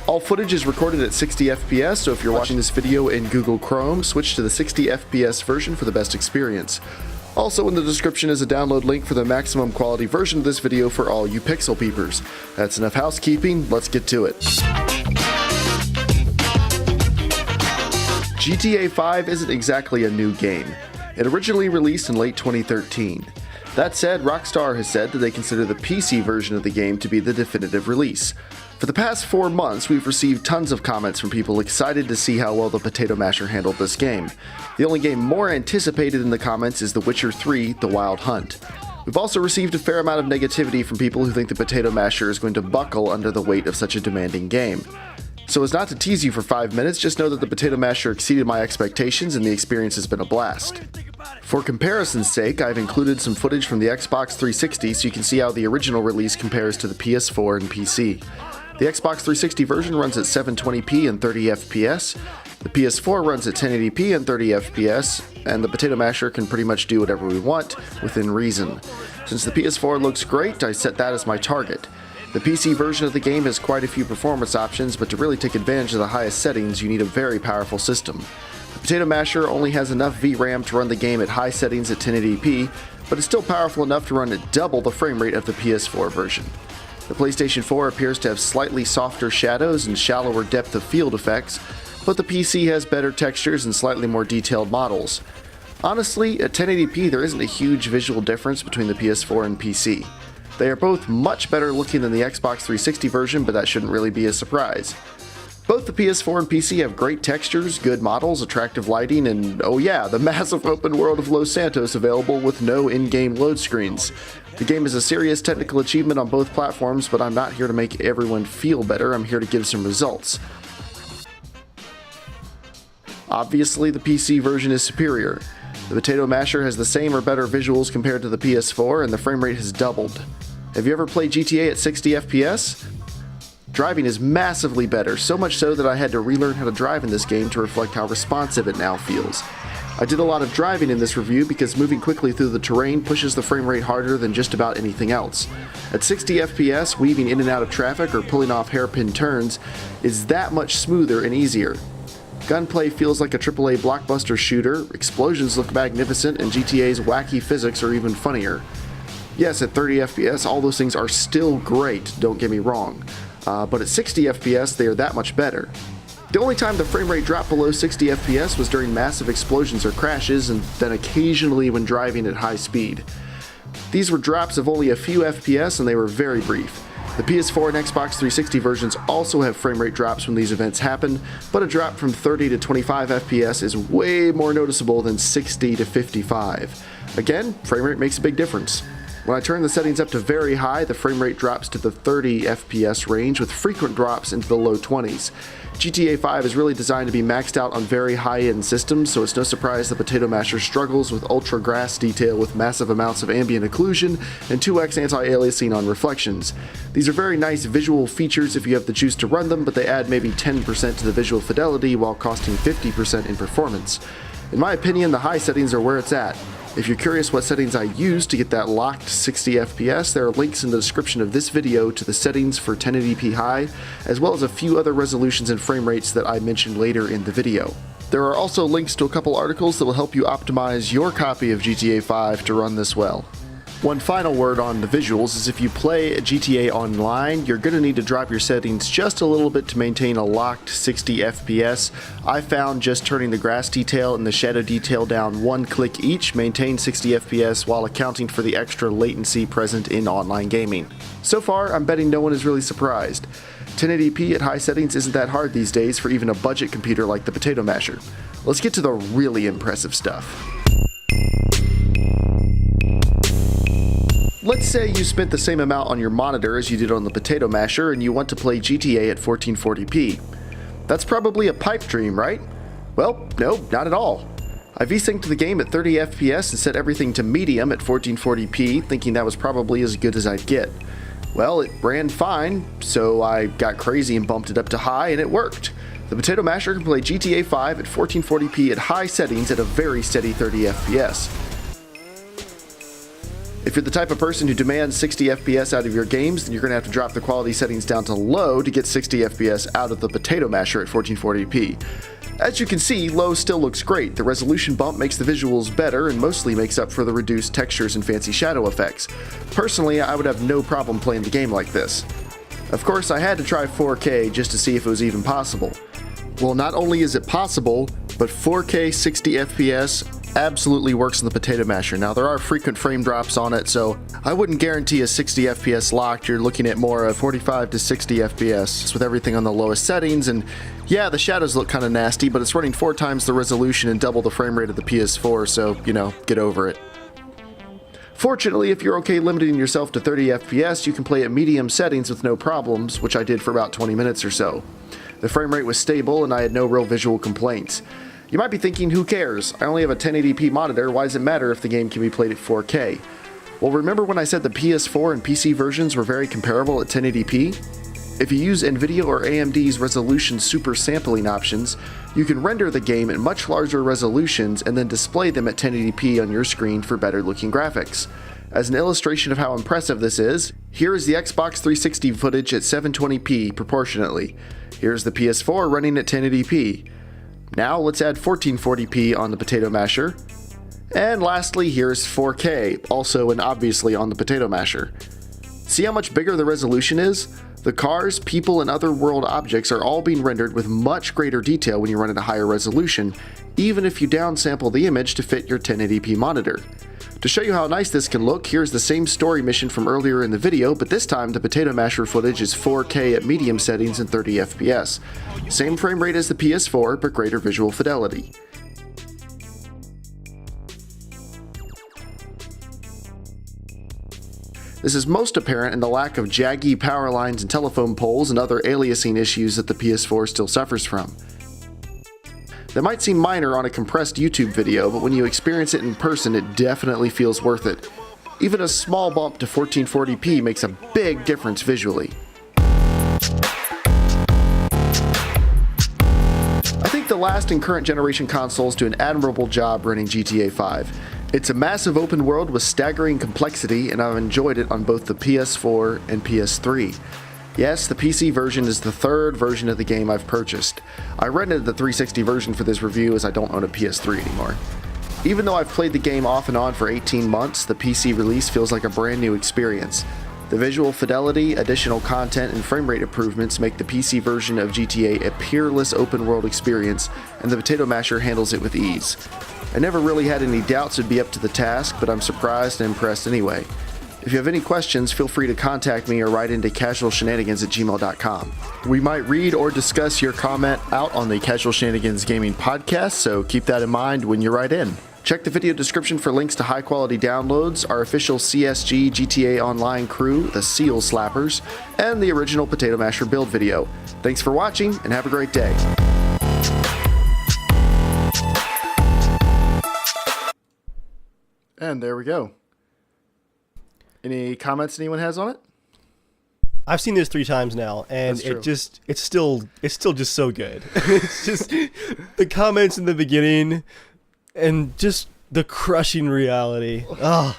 A: All footage is recorded at 60 FPS, so if you're watching this video in Google Chrome, switch to the 60 FPS version for the best experience. Also in the description is a download link for the maximum quality version of this video for all you pixel peepers. That's enough housekeeping, let's get to it. GTA 5 isn't exactly a new game. It originally released in late 2013. That said, Rockstar has said that they consider the PC version of the game to be the definitive release. For the past 4 months, we've received tons of comments from people excited to see how well the Potato Masher handled this game. The only game more anticipated in the comments is The Witcher 3: The Wild Hunt. We've also received a fair amount of negativity from people who think the Potato Masher is going to buckle under the weight of such a demanding game. So as not to tease you for 5 minutes, just know that the Potato Masher exceeded my expectations and the experience has been a blast. For comparison's sake, I've included some footage from the Xbox 360 so you can see how the original release compares to the PS4 and PC. The Xbox 360 version runs at 720p and 30 FPS, the PS4 runs at 1080p and 30 FPS, and the Potato Masher can pretty much do whatever we want, within reason. Since the PS4 looks great, I set that as my target. The PC version of the game has quite a few performance options, but to really take advantage of the highest settings, you need a very powerful system. The Potato Masher only has enough VRAM to run the game at high settings at 1080p, but it's still powerful enough to run at double the frame rate of the PS4 version. The PlayStation 4 appears to have slightly softer shadows and shallower depth of field effects, but the PC has better textures and slightly more detailed models. Honestly, at 1080p there isn't a huge visual difference between the PS4 and PC. They are both much better looking than the Xbox 360 version, but that shouldn't really be a surprise. Both the PS4 and PC have great textures, good models, attractive lighting, and oh yeah, the massive open world of Los Santos available with no in-game load screens. The game is a serious technical achievement on both platforms, but I'm not here to make everyone feel better, I'm here to give some results. Obviously, the PC version is superior. The Potato Masher has the same or better visuals compared to the PS4, and the frame rate has doubled. Have you ever played GTA at 60 FPS? Driving is massively better, so much so that I had to relearn how to drive in this game to reflect how responsive it now feels. I did a lot of driving in this review because moving quickly through the terrain pushes the frame rate harder than just about anything else. At 60 FPS, weaving in and out of traffic or pulling off hairpin turns is that much smoother and easier. Gunplay feels like a AAA blockbuster shooter, explosions look magnificent, and GTA's wacky physics are even funnier. Yes, at 30 FPS, all those things are still great, don't get me wrong. But at 60 FPS, they are that much better. The only time the frame rate dropped below 60 FPS was during massive explosions or crashes, and then occasionally when driving at high speed. These were drops of only a few FPS and they were very brief. The PS4 and Xbox 360 versions also have frame rate drops when these events happen, but a drop from 30 to 25 FPS is way more noticeable than 60 to 55. Again, frame rate makes a big difference. When I turn the settings up to very high, the frame rate drops to the 30 FPS range with frequent drops into the low 20s. GTA 5 is really designed to be maxed out on very high-end systems, so it's no surprise the Potato Masher struggles with ultra grass detail with massive amounts of ambient occlusion and 2x anti-aliasing on reflections. These are very nice visual features if you have the juice to run them, but they add maybe 10% to the visual fidelity while costing 50% in performance. In my opinion, the high settings are where it's at. If you're curious what settings I use to get that locked 60 FPS, there are links in the description of this video to the settings for 1080p high, as well as a few other resolutions and frame rates that I mentioned later in the video. There are also links to a couple articles that will help you optimize your copy of GTA 5 to run this well. One final word on the visuals is if you play GTA Online, you're going to need to drop your settings just a little bit to maintain a locked 60 FPS. I found just turning the grass detail and the shadow detail down one click each maintains 60 FPS while accounting for the extra latency present in online gaming. So far, I'm betting no one is really surprised. 1080p at high settings isn't that hard these days for even a budget computer like the Potato Masher. Let's get to the really impressive stuff. Let's Let's say you spent the same amount on your monitor as you did on the Potato Masher and you want to play GTA at 1440p. That's probably a pipe dream, right? Well, no, not at all. I V-synced the game at 30 FPS and set everything to medium at 1440p, thinking that was probably as good as I'd get. Well, it ran fine, so I got crazy and bumped it up to high, and it worked. The Potato Masher can play GTA 5 at 1440p at high settings at a very steady 30 FPS. If you're the type of person who demands 60 FPS out of your games, then you're going to have to drop the quality settings down to low to get 60 FPS out of the Potato Masher at 1440p. As you can see, low still looks great. The resolution bump makes the visuals better and mostly makes up for the reduced textures and fancy shadow effects. Personally, I would have no problem playing the game like this. Of course, I had to try 4K just to see if it was even possible. Well, not only is it possible, but 4K 60 FPS absolutely works on the Potato Masher. Now, there are frequent frame drops on it, so I wouldn't guarantee a 60 FPS locked. You're looking at more of 45 to 60 FPS with everything on the lowest settings, and yeah, the shadows look kind of nasty, but it's running 4 times the resolution and double the frame rate of the PS4, so, get over it. Fortunately, if you're okay limiting yourself to 30 FPS, you can play at medium settings with no problems, which I did for about 20 minutes or so. The frame rate was stable, and I had no real visual complaints. You might be thinking, who cares? I only have a 1080p monitor, why does it matter if the game can be played at 4K? Well, remember when I said the PS4 and PC versions were very comparable at 1080p? If you use NVIDIA or AMD's resolution super sampling options, you can render the game at much larger resolutions and then display them at 1080p on your screen for better looking graphics. As an illustration of how impressive this is, here is the Xbox 360 footage at 720p proportionately. Here's the PS4 running at 1080p. Now let's add 1440p on the Potato Masher. And lastly, here's 4K, also and obviously on the Potato Masher. See how much bigger the resolution is? The cars, people, and other world objects are all being rendered with much greater detail when you run at a higher resolution, even if you downsample the image to fit your 1080p monitor. To show you how nice this can look, here's the same story mission from earlier in the video, but this time the Potato Masher footage is 4K at medium settings and 30 FPS. Same frame rate as the PS4, but greater visual fidelity. This is most apparent in the lack of jaggy power lines and telephone poles and other aliasing issues that the PS4 still suffers from. That might seem minor on a compressed YouTube video, but when you experience it in person, it definitely feels worth it. Even a small bump to 1440p makes a big difference visually. I think the last and current generation consoles do an admirable job running GTA 5. It's a massive open world with staggering complexity, and I've enjoyed it on both the PS4 and PS3. Yes, the PC version is the third version of the game I've purchased. I rented the 360 version for this review as I don't own a PS3 anymore. Even though I've played the game off and on for 18 months, the PC release feels like a brand new experience. The visual fidelity, additional content, and frame rate improvements make the PC version of GTA a peerless open world experience, and the Potato Masher handles it with ease. I never really had any doubts it'd be up to the task, but I'm surprised and impressed anyway. If you have any questions, feel free to contact me or write into casualshenanigans@gmail.com. We might read or discuss your comment out on the Casual Shenanigans Gaming podcast, so keep that in mind when you write in. Check the video description for links to high-quality downloads, our official CSG GTA Online crew, the Seal Slappers, and the original Potato Masher build video. Thanks for watching, and have a great day. And there we go. Any comments anyone has on it?
B: I've seen this 3 times now, and it's still just so good. It's just the comments in the beginning, and just the crushing reality. Oh,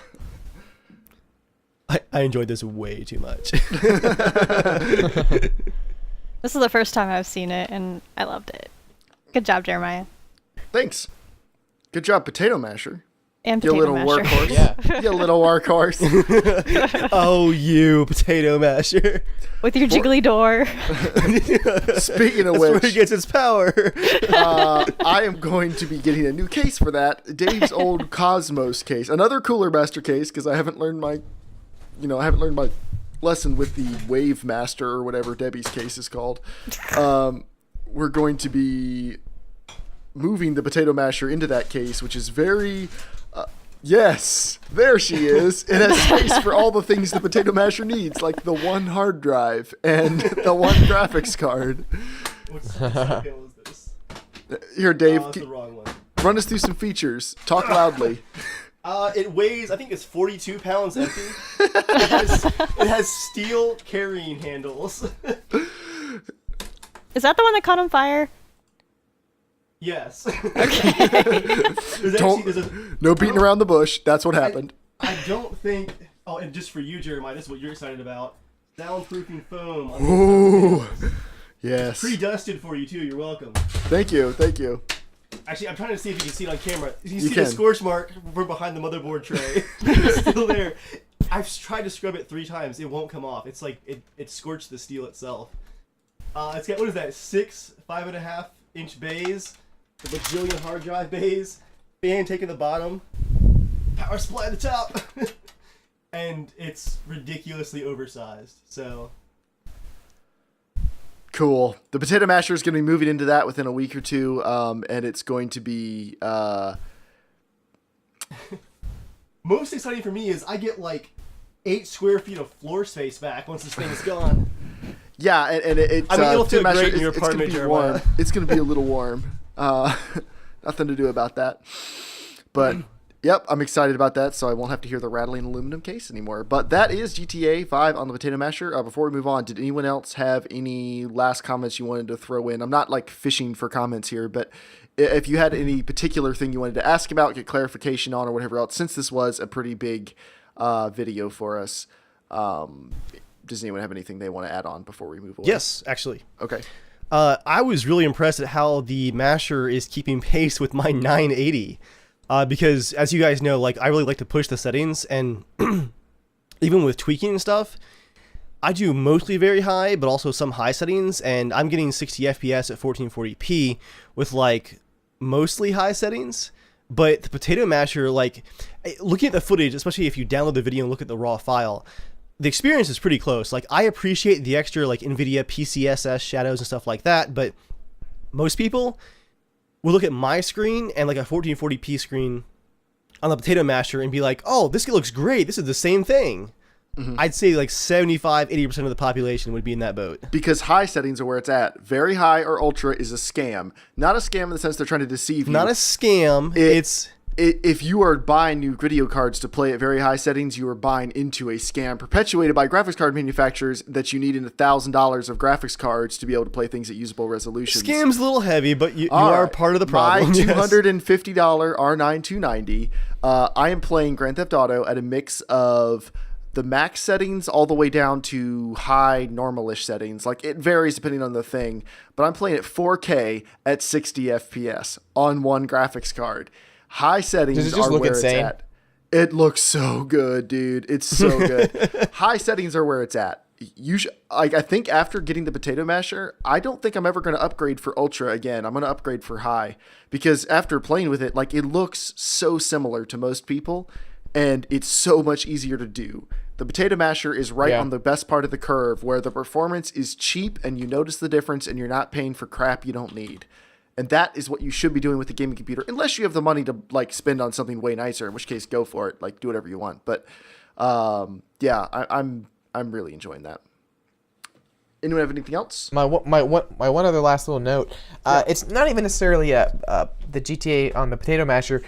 B: I enjoyed this way too much.
C: This is the first time I've seen it, and I loved it. Good job, Jeremiah.
A: Thanks. Good job, Potato Masher.
C: And
A: You
C: Potato
A: little
C: Masher.
A: workhorse.
D: Yeah.
A: You little workhorse.
B: Oh, you Potato Masher.
C: With your jiggly door.
A: Speaking of
B: That's where
A: which,
B: it gets its power.
A: I am going to be getting a new case for that. Dave's old Cosmos case. Another Cooler Master case, because I haven't learned my lesson with the Wave Master or whatever Debbie's case is called. We're going to be moving the Potato Masher into that case, which is very Yes, there she is. It has space for all the things the Potato Masher needs, like the one hard drive and the one graphics card.
B: What scale is this?
A: Here, Dave,
B: That's the wrong one.
A: run us through some features. Talk loudly.
B: It weighs, I think it's 42 pounds empty. It has steel carrying handles.
C: Is that the one that caught on fire?
B: Yes.
A: No beating around the bush. That's what happened.
B: I don't think. Oh, and just for you, Jeremiah, this is what you're excited about. Soundproofing foam.
A: Ooh. Yes.
B: Pre-dusted for you too. You're welcome.
A: Thank you. Thank you.
B: Actually, I'm trying to see if you can see it on camera. You see
A: can.
B: the scorch mark from behind the motherboard tray. It's still there. I've tried to scrub it 3 times. It won't come off. It's like it scorched the steel itself. It's got, what is that? 6 5.5-inch bays. The bajillion hard drive bays. Fan taking the bottom. Power supply at the top. And it's ridiculously oversized. So.
A: Cool. The Potato Masher is going to be moving into that within a week or two, and it's going to be...
B: Most exciting for me is I get like 8 square feet of floor space back once this thing is gone.
A: Yeah, and it's...
B: I mean, it'll feel
A: Potato
B: great
A: Masher,
B: in your
A: it's gonna
B: apartment,
A: be
B: Jeremiah.
A: warm. It's going to be a little warm. Nothing to do about that. But... Yep, I'm excited about that, so I won't have to hear the rattling aluminum case anymore. But that is GTA 5 on the Potato Masher. Before we move on, did anyone else have any last comments you wanted to throw in? I'm not like fishing for comments here, but if you had any particular thing you wanted to ask about, get clarification on, or whatever else, since this was a pretty big video for us, does anyone have anything they want to add on before we move on?
B: Yes, actually.
A: Okay.
B: I was really impressed at how the Masher is keeping pace with my 980. Because as you guys know, like I really like to push the settings, and even with tweaking and stuff, I do mostly very high, but also some high settings, and I'm getting 60 FPS at 1440p with like mostly high settings. But the Potato Masher, like looking at the footage, especially if you download the video and look at the raw file, the experience is pretty close. Like I appreciate the extra like NVIDIA PCSS shadows and stuff like that, but most people will look at my screen and like a 1440p screen on the Potato Masher and be like, oh, this looks great. This is the same thing. Mm-hmm. I'd say like 75-80% of the population would be in that boat.
A: Because high settings are where it's at. Very high or ultra is a scam. Not a scam in the sense they're trying to deceive you.
B: Not a scam.
A: If you are buying new video cards to play at very high settings, you are buying into a scam perpetuated by graphics card manufacturers that you need $1,000 of graphics cards to be able to play things at usable resolutions.
B: Scam's a little heavy, but you are part of the problem.
A: My $250 R9 290, I am playing Grand Theft Auto at a mix of the max settings all the way down to high normalish settings. Like it varies depending on the thing, but I'm playing at 4K at 60 FPS on one graphics card. High settings
D: Does it just
A: are
D: look
A: where
D: insane?
A: it's at. It looks so good, dude. It's so good. High settings are where it's at. I think after getting the Potato Masher, I don't think I'm ever going to upgrade for Ultra again. I'm going to upgrade for High because after playing with it, like it looks so similar to most people, and it's so much easier to do. The Potato Masher is right on the best part of the curve where the performance is cheap and you notice the difference and you're not paying for crap you don't need. And that is what you should be doing with the gaming computer, unless you have the money to like spend on something way nicer, in which case go for it, like do whatever you want. But yeah, I'm really enjoying that. Anyone have anything else?
D: My one other last little note. It's not even necessarily the GTA on the Potato Masher,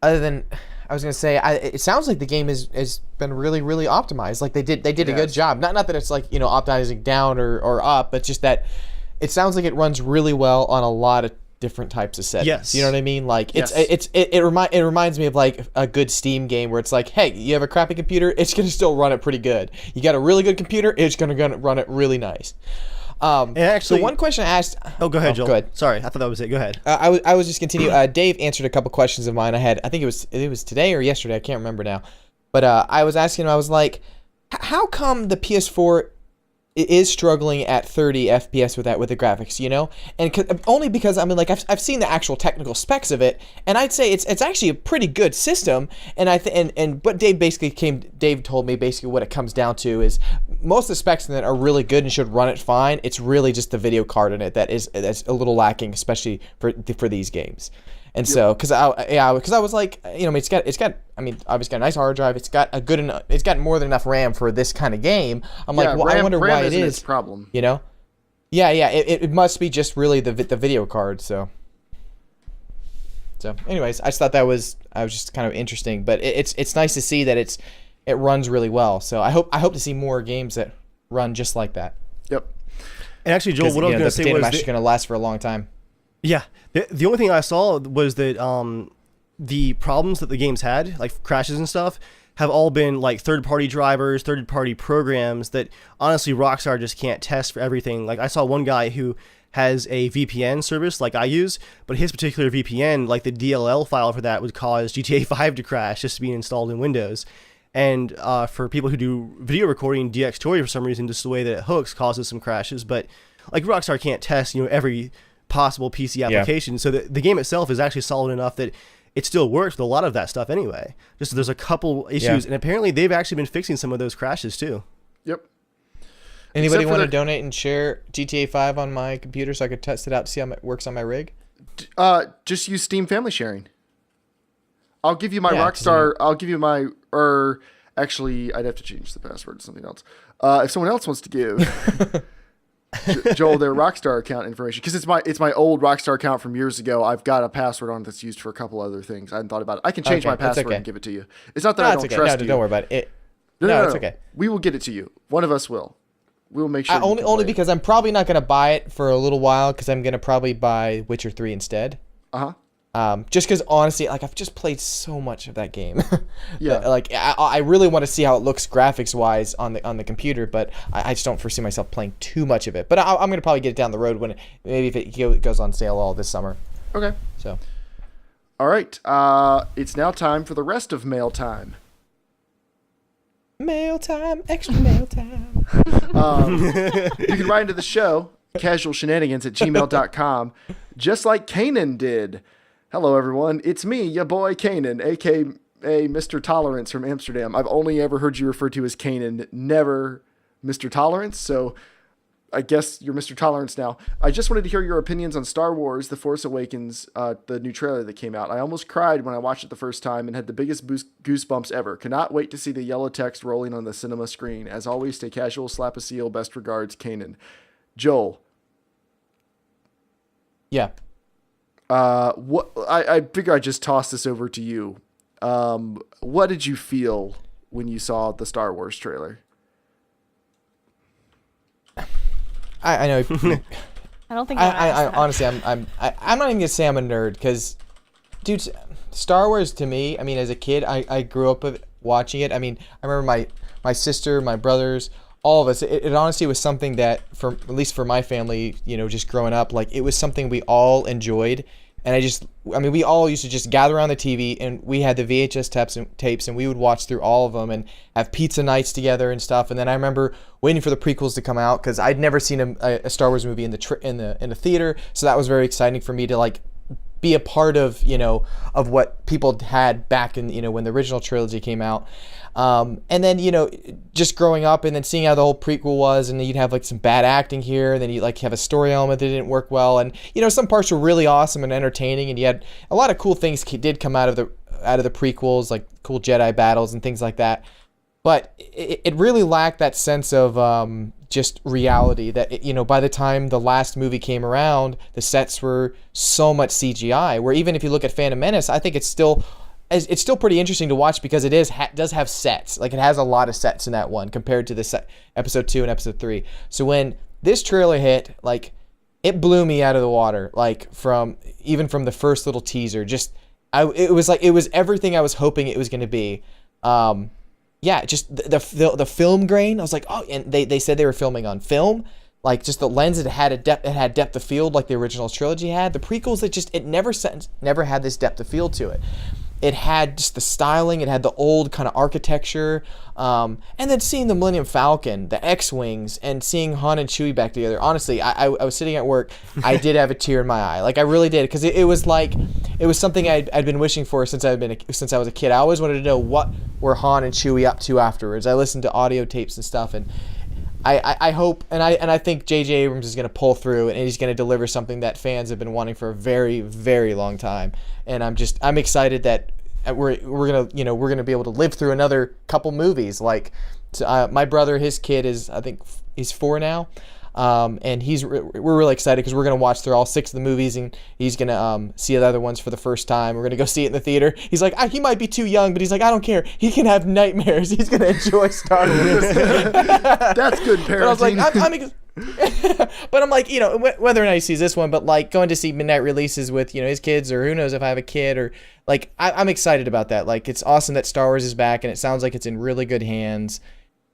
D: other than I was gonna say it sounds like the game has been really optimized. Like they did a good job. Not that it's like optimizing down or up, but just that it sounds like it runs really well on a lot of different types of settings.
B: Yes.
D: You know what I mean? Like it reminds me of like a good Steam game where it's like, hey, you have a crappy computer, it's gonna still run it pretty good. You got a really good computer, it's gonna run it really nice.
B: And actually,
D: so one question I asked.
B: Oh, go ahead, Joel.
D: Go ahead.
B: Sorry, I thought that was it. Go ahead.
D: I was just continue. Dave answered a couple questions of mine. I had, I think it was today or yesterday. I can't remember now. But I was asking him. I was like, how come the PS4 is struggling at 30 FPS with the graphics, and only because I mean, like I've seen the actual technical specs of it, and I'd say it's actually a pretty good system. And and what Dave told me basically what it comes down to is most of the specs in it are really good and should run it fine. It's really just the video card in it that's a little lacking, especially for these games. And so, because I was like, you know, it's got, I mean, obviously got a nice hard drive. It's got it's got more than enough RAM for this kind of game. I'm like, well, I wonder why it is.
A: Its problem.
D: You know? Yeah. It must be just really the video card. So, anyways, I just thought I was just kind of interesting, but it's nice to see that it runs really well. So I hope to see more games that run just like that.
A: Yep.
B: And actually, Joel, what I was going to say was
D: the data going to last for a long time.
B: Yeah, the only thing I saw was that the problems that the games had, like crashes and stuff, have all been like third-party drivers, third-party programs that honestly Rockstar just can't test for everything. Like I saw one guy who has a VPN service like I use, but his particular VPN, like the DLL file for that would cause GTA 5 to crash just to be installed in Windows. And for people who do video recording, DxTory for some reason, just the way that it hooks causes some crashes. But like Rockstar can't test, every possible PC application. Yeah. So the game itself is actually solid enough that it still works with a lot of that stuff anyway. Just there's a couple issues, and apparently they've actually been fixing some of those crashes too.
A: Yep.
D: Anybody want to donate and share GTA 5 on my computer so I could test it out to see how it works on my rig?
A: Just use Steam Family Sharing. I'll give you my Rockstar. I'll give you my. Actually, I'd have to change the password to something else. If someone else wants to give Joel their Rockstar account information, because it's my old Rockstar account from years ago. I've got a password on it that's used for a couple other things. I hadn't thought about it. I can change my password and give it to you. It's not that I don't trust you.
D: Don't worry about it.
A: No,
D: it's okay.
A: We will get it to you. One of us will. We will make sure.
D: Only because I'm probably not going to buy it for a little while because I'm going to probably buy Witcher 3 instead. Just because honestly, like I've just played so much of that game.
A: Yeah.
D: Like I really want to see how it looks graphics wise on the computer, but I just don't foresee myself playing too much of it. But I'm gonna probably get it down the road when maybe if it goes on sale all this summer.
A: Okay.
D: So.
A: All right. It's now time for the rest of mail time.
D: Mail time, extra mail time.
A: You can write into the show, casualshenanigans@gmail.com, just like Kanan did. Hello, everyone. It's me, your boy Kanan, a.k.a. Mr. Tolerance from Amsterdam. I've only ever heard you referred to as Kanan, never Mr. Tolerance, so I guess you're Mr. Tolerance now. I just wanted to hear your opinions on Star Wars The Force Awakens, the new trailer that came out. I almost cried when I watched it the first time and had the biggest goosebumps ever. Cannot wait to see the yellow text rolling on the cinema screen. As always, stay casual, slap a seal. Best regards, Kanan. Joel.
D: Yeah.
A: What I figure I'd just toss this over to you. What did you feel when you saw the Star Wars trailer?
D: I know.
C: I don't think
D: I honestly, I'm not even gonna say I'm a nerd because, dude, Star Wars to me, I mean, as a kid, I grew up with watching it. I mean, I remember my sister, my brothers, all of us. It honestly was something that, at least for my family, just growing up, like it was something we all enjoyed. And we all used to just gather around the TV, and we had the VHS tapes, and we would watch through all of them and have pizza nights together and stuff. And then I remember waiting for the prequels to come out because I'd never seen a Star Wars movie in the theater, so that was very exciting for me to like be a part of of what people had back in when the original trilogy came out. And then just growing up and then seeing how the whole prequel was, and then you'd have like some bad acting here, and then you like have a story element that didn't work well, and some parts were really awesome and entertaining, and you had a lot of cool things did come out of the prequels, like cool Jedi battles and things like that. But it really lacked that sense of just reality that by the time the last movie came around, the sets were so much CGI. Where even if you look at Phantom Menace, I think it's still pretty interesting to watch because it does have sets. Like it has a lot of sets in that one compared to the episode 2 and episode 3. So when this trailer hit, like it blew me out of the water. Like from the first little teaser, it was everything I was hoping it was going to be. Yeah, just the film grain. I was like, oh, and they said they were filming on film. Like just the lens, it had depth of field like the original trilogy had. The prequels, it never had this depth of field to it. It had just the styling. It had the old kind of architecture. And then seeing the Millennium Falcon, the X-Wings, and seeing Han and Chewie back together. Honestly, I was sitting at work. I did have a tear in my eye. Like I really did. Because it was something I'd been wishing for since I was a kid. I always wanted to know what were Han and Chewie up to afterwards. I listened to audio tapes and stuff. And I hope and I think J.J. Abrams is going to pull through and he's going to deliver something that fans have been wanting for a very, very long time. And I'm excited that we're gonna be able to live through another couple movies. Like my brother, his kid is, I think he's 4 now. And we're really excited because we're going to watch through all 6 of the movies, and he's going to see the other ones for the first time. We're going to go see it in the theater. He's like, he might be too young, but he's like, I don't care. He can have nightmares. He's going to enjoy Star Wars.
A: That's good parenting.
D: But I was like, but I'm like, whether or not he sees this one, but like going to see midnight releases with, his kids, or who knows if I have a kid, or like, I'm excited about that. Like, it's awesome that Star Wars is back, and it sounds like it's in really good hands.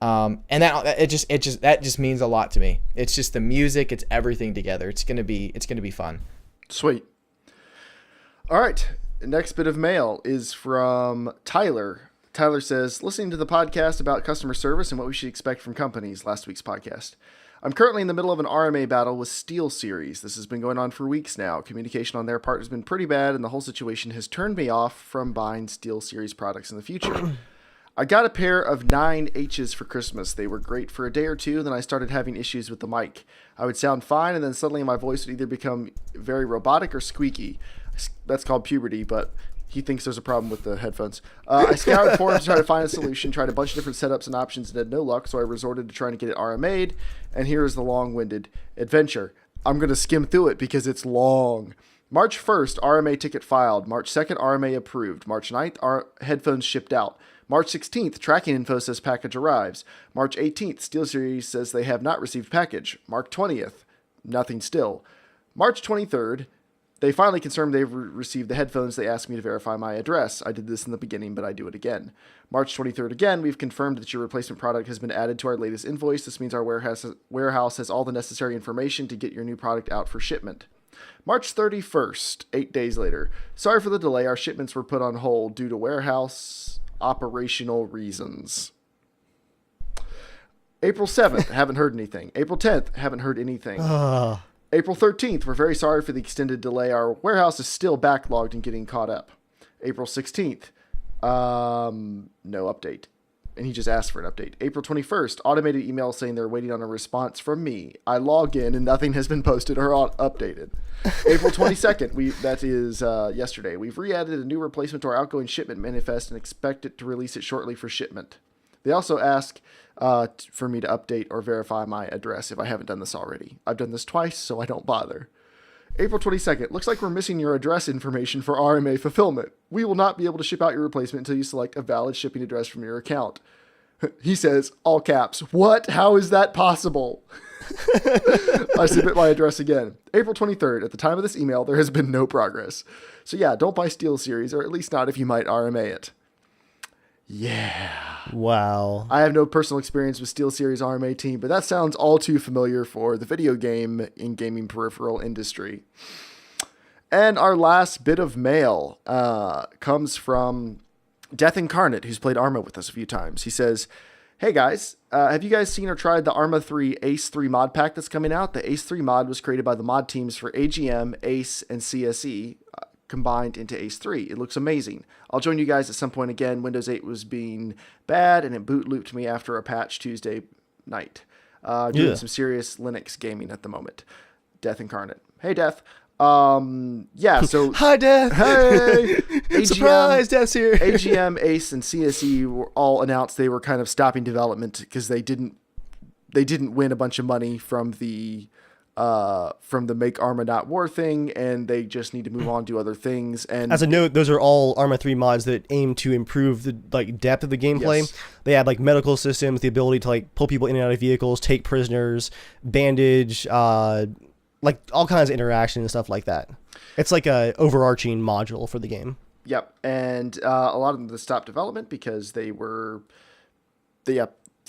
D: And that just means a lot to me. It's just the music, it's everything together. It's gonna be fun.
A: Sweet. All right. Next bit of mail is from Tyler. Tyler says, listening to the podcast about customer service and what we should expect from companies, last week's podcast. I'm currently in the middle of an RMA battle with SteelSeries. This has been going on for weeks now. Communication on their part has been pretty bad, and the whole situation has turned me off from buying SteelSeries products in the future. I got a pair of 9Hs for Christmas. They were great for a day or two, then I started having issues with the mic. I would sound fine, and then suddenly my voice would either become very robotic or squeaky. That's called puberty, but he thinks there's a problem with the headphones. I scoured forums to try to find a solution, tried a bunch of different setups and options, and had no luck, so I resorted to trying to get it RMA'd, and here is the long-winded adventure. I'm going to skim through it because it's long. March 1st, RMA ticket filed. March 2nd, RMA approved. March 9th, our headphones shipped out. March 16th, tracking info says package arrives. March 18th, SteelSeries says they have not received package. March 20th, nothing still. March 23rd, they finally confirmed they've received the headphones. They asked me to verify my address. I did this in the beginning, but I do it again. March 23rd again, we've confirmed that your replacement product has been added to our latest invoice. This means our warehouse has all the necessary information to get your new product out for shipment. March 31st, 8 days later. Sorry for the delay. Our shipments were put on hold due to warehouse operational reasons. April 7th, haven't heard anything. April 10th, haven't heard anything. April 13th, we're very sorry for the extended delay. Our warehouse is still backlogged and getting caught up. April 16th, no update. And he just asked for an update. April 21st, automated email saying they're waiting on a response from me. I log in and nothing has been posted or updated. April 22nd, that is yesterday. We've re-added a new replacement to our outgoing shipment manifest and expect it to release it shortly for shipment. They also ask for me to update or verify my address if I haven't done this already. I've done this twice, so I don't bother. April 22nd, looks like we're missing your address information for RMA fulfillment. We will not be able to ship out your replacement until you select a valid shipping address from your account. He says, all caps, what? How is that possible? I submit my address again. April 23rd, at the time of this email, there has been no progress. So yeah, don't buy SteelSeries, or at least not if you might RMA it. Yeah.
B: Wow.
A: I have no personal experience with SteelSeries RMA team, but that sounds all too familiar for the video game and gaming peripheral industry. And our last bit of mail comes from Death Incarnate, who's played Arma with us a few times. He says, hey guys, have you guys seen or tried the Arma 3 Ace 3 mod pack that's coming out? The Ace 3 mod was created by the mod teams for AGM, Ace, and CSE, combined into Ace 3. It looks amazing. I'll join you guys at some point again. Windows 8 was being bad, and it boot looped me after a patch Tuesday night. Doing some serious Linux gaming at the moment. Death Incarnate. Hey, Death. Yeah, so...
B: Hi, Death!
A: Hey! AGM,
B: Surprise, Death's here!
A: AGM, Ace, and CSE were all announced they were kind of stopping development because they didn't win a bunch of money from the Make Arma Not War thing, and they just need to move on to other things. And
B: as a note, those are all Arma 3 mods that aim to improve the depth of the gameplay. Yes. They add medical systems, the ability to pull people in and out of vehicles, take prisoners, bandage, all kinds of interaction and stuff like that. It's like a overarching module for the game.
A: Yep, and a lot of them stopped development because for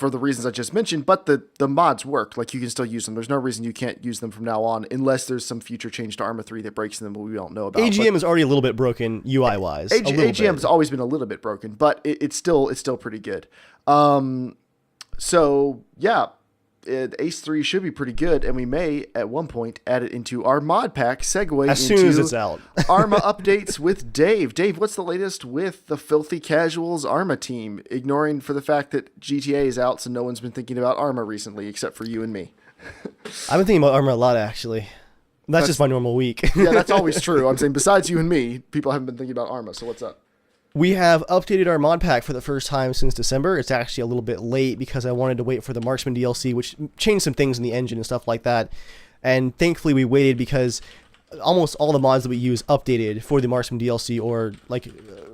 A: the reasons I just mentioned, but the mods work. You can still use them. There's no reason you can't use them from now on unless there's some future change to Arma 3 that breaks them, but we don't know about.
B: AGM is already a little bit broken UI-wise.
A: AGM's always been a little bit broken, but it's still pretty good. So, yeah, Ace 3 should be pretty good, and we may, at one point, add it into our mod pack segue
B: As
A: into
B: soon as it's out.
A: Arma updates with Dave. Dave, what's the latest with the Filthy Casuals Arma team? Ignoring for the fact that GTA is out, so no one's been thinking about Arma recently, except for you and me.
B: I've been thinking about Arma a lot, actually. That's just my normal week.
A: Yeah, that's always true. I'm saying besides you and me, people haven't been thinking about Arma, so what's up?
B: We have updated our mod pack for the first time since December. It's actually a little bit late because I wanted to wait for the Marksman DLC, which changed some things in the engine and stuff like that. And thankfully we waited because almost all the mods that we use updated for the Marksman DLC, or like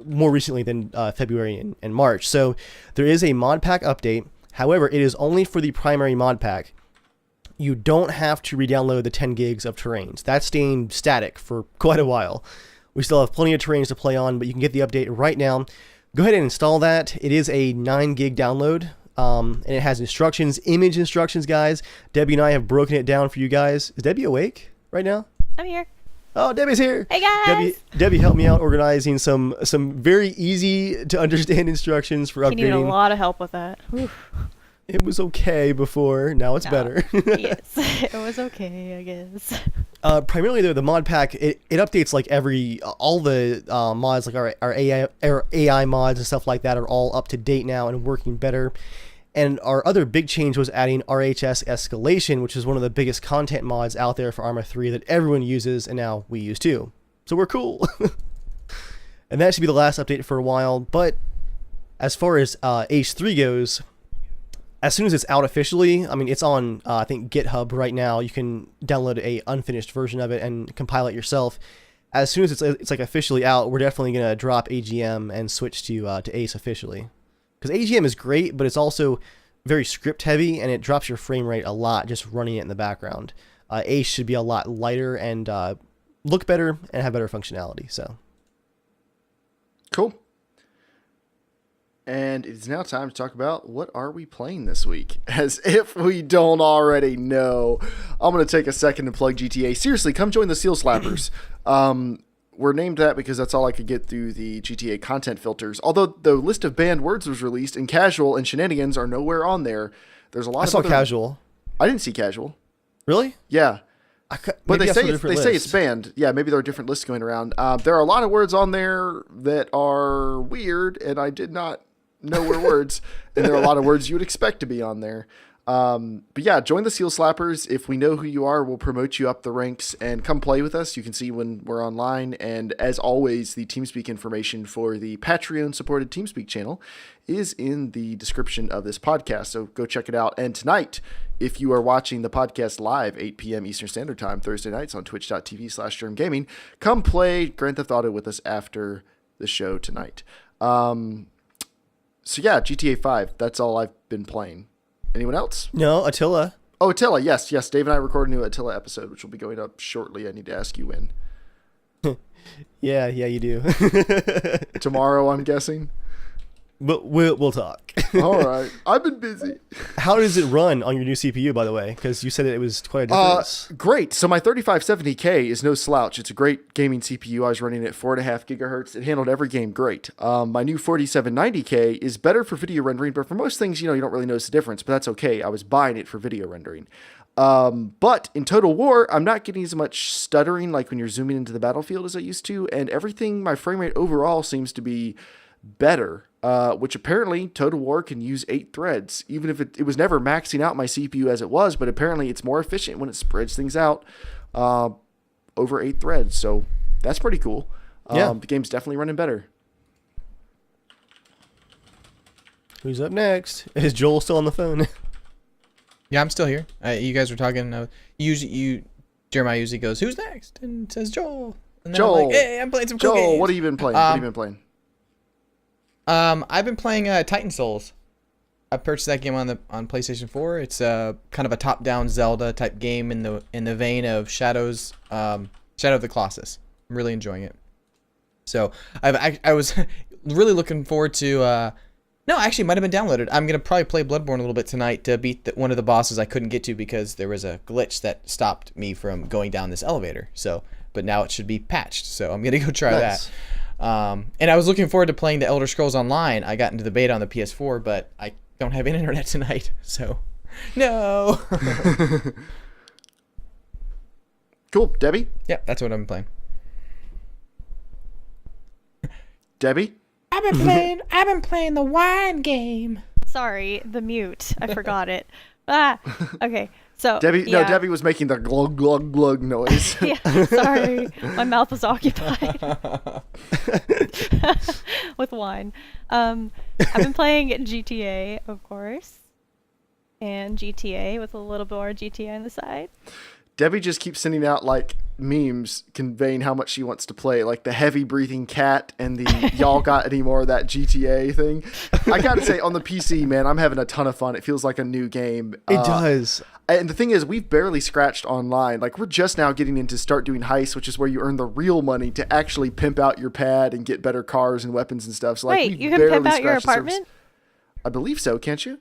B: more recently than February and March. So there is a mod pack update. However, it is only for the primary mod pack. You don't have to re-download the 10 gigs of terrains. That's staying static for quite a while. We still have plenty of terrains to play on, but you can get the update right now. Go ahead and install that. It is a 9 gig download, and it has instructions, image instructions, guys. Debbie and I have broken it down for you guys. Is Debbie awake right now?
C: I'm here.
B: Oh, Debbie's here.
C: Hey, guys.
B: Debbie helped me out organizing some very easy to understand instructions for upgrading.
C: You need a lot of help with that. Oof.
B: It was okay before. Now it's better.
C: Yes, it was okay, I guess.
B: Primarily, though, the mod pack, it updates like all the mods, like our AI mods and stuff like that, are all up to date now and working better. And our other big change was adding RHS Escalation, which is one of the biggest content mods out there for Arma 3 that everyone uses, and now we use too. So we're cool. And that should be the last update for a while. But as far as Ace 3 goes, as soon as it's out officially, I mean, it's on, I think, GitHub right now. You can download a unfinished version of it and compile it yourself. As soon as it's like officially out, we're definitely going to drop AGM and switch to Ace officially. Because AGM is great, but it's also very script heavy, and it drops your frame rate a lot just running it in the background. Ace should be a lot lighter and look better and have better functionality. So
A: Cool. And it is now time to talk about what are we playing this week. As if we don't already know. I'm going to take a second to plug GTA. Seriously, come join the Seal Slappers. We're named that because that's all I could get through the GTA content filters. Although the list of banned words was released, and Casual and Shenanigans are nowhere on there. There's a lot
B: I
A: of
B: saw
A: other...
B: Casual.
A: I didn't see Casual.
B: Really?
A: Yeah. But they say
B: lists.
A: it's banned. Yeah, maybe there are different lists going around. There are a lot of words on there that are weird, and I did not know were words, and there are a lot of words you would expect to be on there. But yeah, join the Seal Slappers. If we know who you are, we'll promote you up the ranks and come play with us. You can see when we're online. And as always, the TeamSpeak information for the Patreon supported TeamSpeak channel is in the description of this podcast. So go check it out. And tonight, if you are watching the podcast live, 8 p.m. Eastern Standard Time, Thursday nights on twitch.tv/germgaming, come play Grand Theft Auto with us after the show tonight. So yeah, GTA 5, that's all I've been playing. Anyone else?
B: No, Attila.
A: Oh, Attila, yes. Dave and I recorded a new Attila episode, which will be going up shortly. I need to ask you when.
B: Yeah, you do.
A: Tomorrow, I'm guessing.
B: But we'll talk.
A: All right. I've been busy.
B: How does it run on your new CPU, by the way? Because you said that it was quite a difference.
A: Great. So my 3570K is no slouch. It's a great gaming CPU. I was running at 4.5 gigahertz. It handled every game great. My new 4790K is better for video rendering, but for most things, you don't really notice the difference, but that's okay. I was buying it for video rendering. But in Total War, I'm not getting as much stuttering like when you're zooming into the battlefield as I used to, and everything, my frame rate overall seems to be better. Which apparently Total War can use 8 threads, even if it was never maxing out my CPU as it was, but apparently it's more efficient when it spreads things out over 8 threads. So that's pretty cool.
B: Yeah.
A: The game's definitely running better.
B: Who's up next? Is Joel still on the phone?
D: Yeah, I'm still here. You guys were talking. Jeremiah usually goes, "Who's next?" and says Joel. And then
A: Joel,
D: I'm like, hey, I'm playing some cool
A: Joel,
D: games.
A: what have you been playing? What have you been playing?
D: I've been playing Titan Souls. I purchased that game on PlayStation 4. It's kind of a top-down Zelda type game in the vein of Shadow of the Colossus. I'm really enjoying it. So I was really looking forward to. No, actually, it might have been downloaded. I'm gonna probably play Bloodborne a little bit tonight to beat one of the bosses I couldn't get to because there was a glitch that stopped me from going down this elevator. So, but now it should be patched. So I'm gonna go try that. And I was looking forward to playing the Elder Scrolls Online. I got into the beta on the PS4, but I don't have internet tonight, so No.
A: Cool. Debbie?
D: Yeah, that's what I'm playing.
A: Debbie?
D: I've been playing the wine game.
C: Sorry, the mute. I forgot it. Okay. So
A: Debbie?
C: yeah.
A: No, Debbie was making the glug, glug, glug noise.
C: Yeah, sorry. My mouth was occupied with wine. I've been playing GTA, of course, and GTA with a little bit more GTA on the side.
A: Debbie just keeps sending out like memes conveying how much she wants to play, like the heavy breathing cat and the y'all got any more of that GTA thing. I gotta say, on the PC, man, I'm having a ton of fun. It feels like a new game.
B: It does.
A: And the thing is, we've barely scratched online. Like, we're just now getting into start doing heists, which is where you earn the real money to actually pimp out your pad and get better cars and weapons and stuff. So, like,
C: Wait,
A: we've
C: you can
A: barely
C: pimp out your
A: scratched the surface.
C: apartment?
A: I believe so, can't you?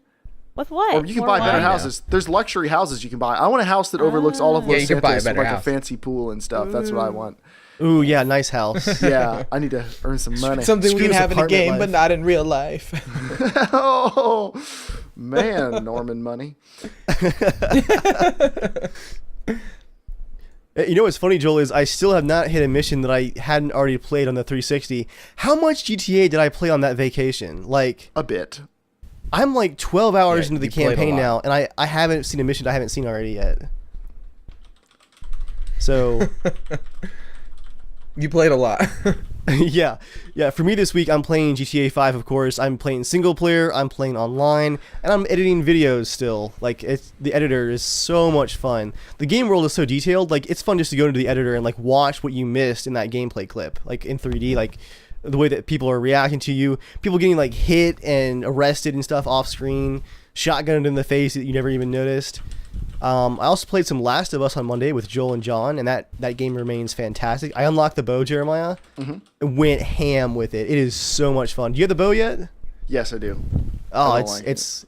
C: With what?
A: Or you can
C: More
A: buy better
C: wine?
A: houses. There's luxury houses you can buy. I want a house that overlooks all of
D: Yeah,
A: Los
D: you can buy a
A: Santos with
D: better
A: like a
D: house.
A: fancy pool and stuff. That's what I want.
B: Ooh, yeah, nice house.
A: Yeah, I need to earn some money.
D: Something we
B: Screw
D: can
B: this
D: have in a
B: apartment
D: game,
B: life.
D: but not in real life.
A: Oh, man, Norman money.
B: You know what's funny, Joel, is I still have not hit a mission that I hadn't already played on the 360. How much GTA did I play on that vacation? Like,
A: A bit.
B: I'm like 12 hours
D: Yeah,
B: into the
D: you played a
B: campaign
D: lot.
B: now, and I haven't seen a mission I haven't seen already yet. So,
D: You played a lot.
B: yeah. For me this week, I'm playing GTA 5, of course. I'm playing single player, I'm playing online, and I'm editing videos still. Like, the editor is so much fun. The game world is so detailed. Like, it's fun just to go into the editor and, like, watch what you missed in that gameplay clip. Like, in 3D, like, the way that people are reacting to you. People getting, like, hit and arrested and stuff off screen. Shotgunned in the face that you never even noticed. I also played some Last of Us on Monday with Joel and John, and that game remains fantastic. I unlocked the bow, Jeremiah, and went ham with it. It is so much fun. Do you have the bow yet?
A: Yes, I do.
B: Oh,
A: I don't like
B: it's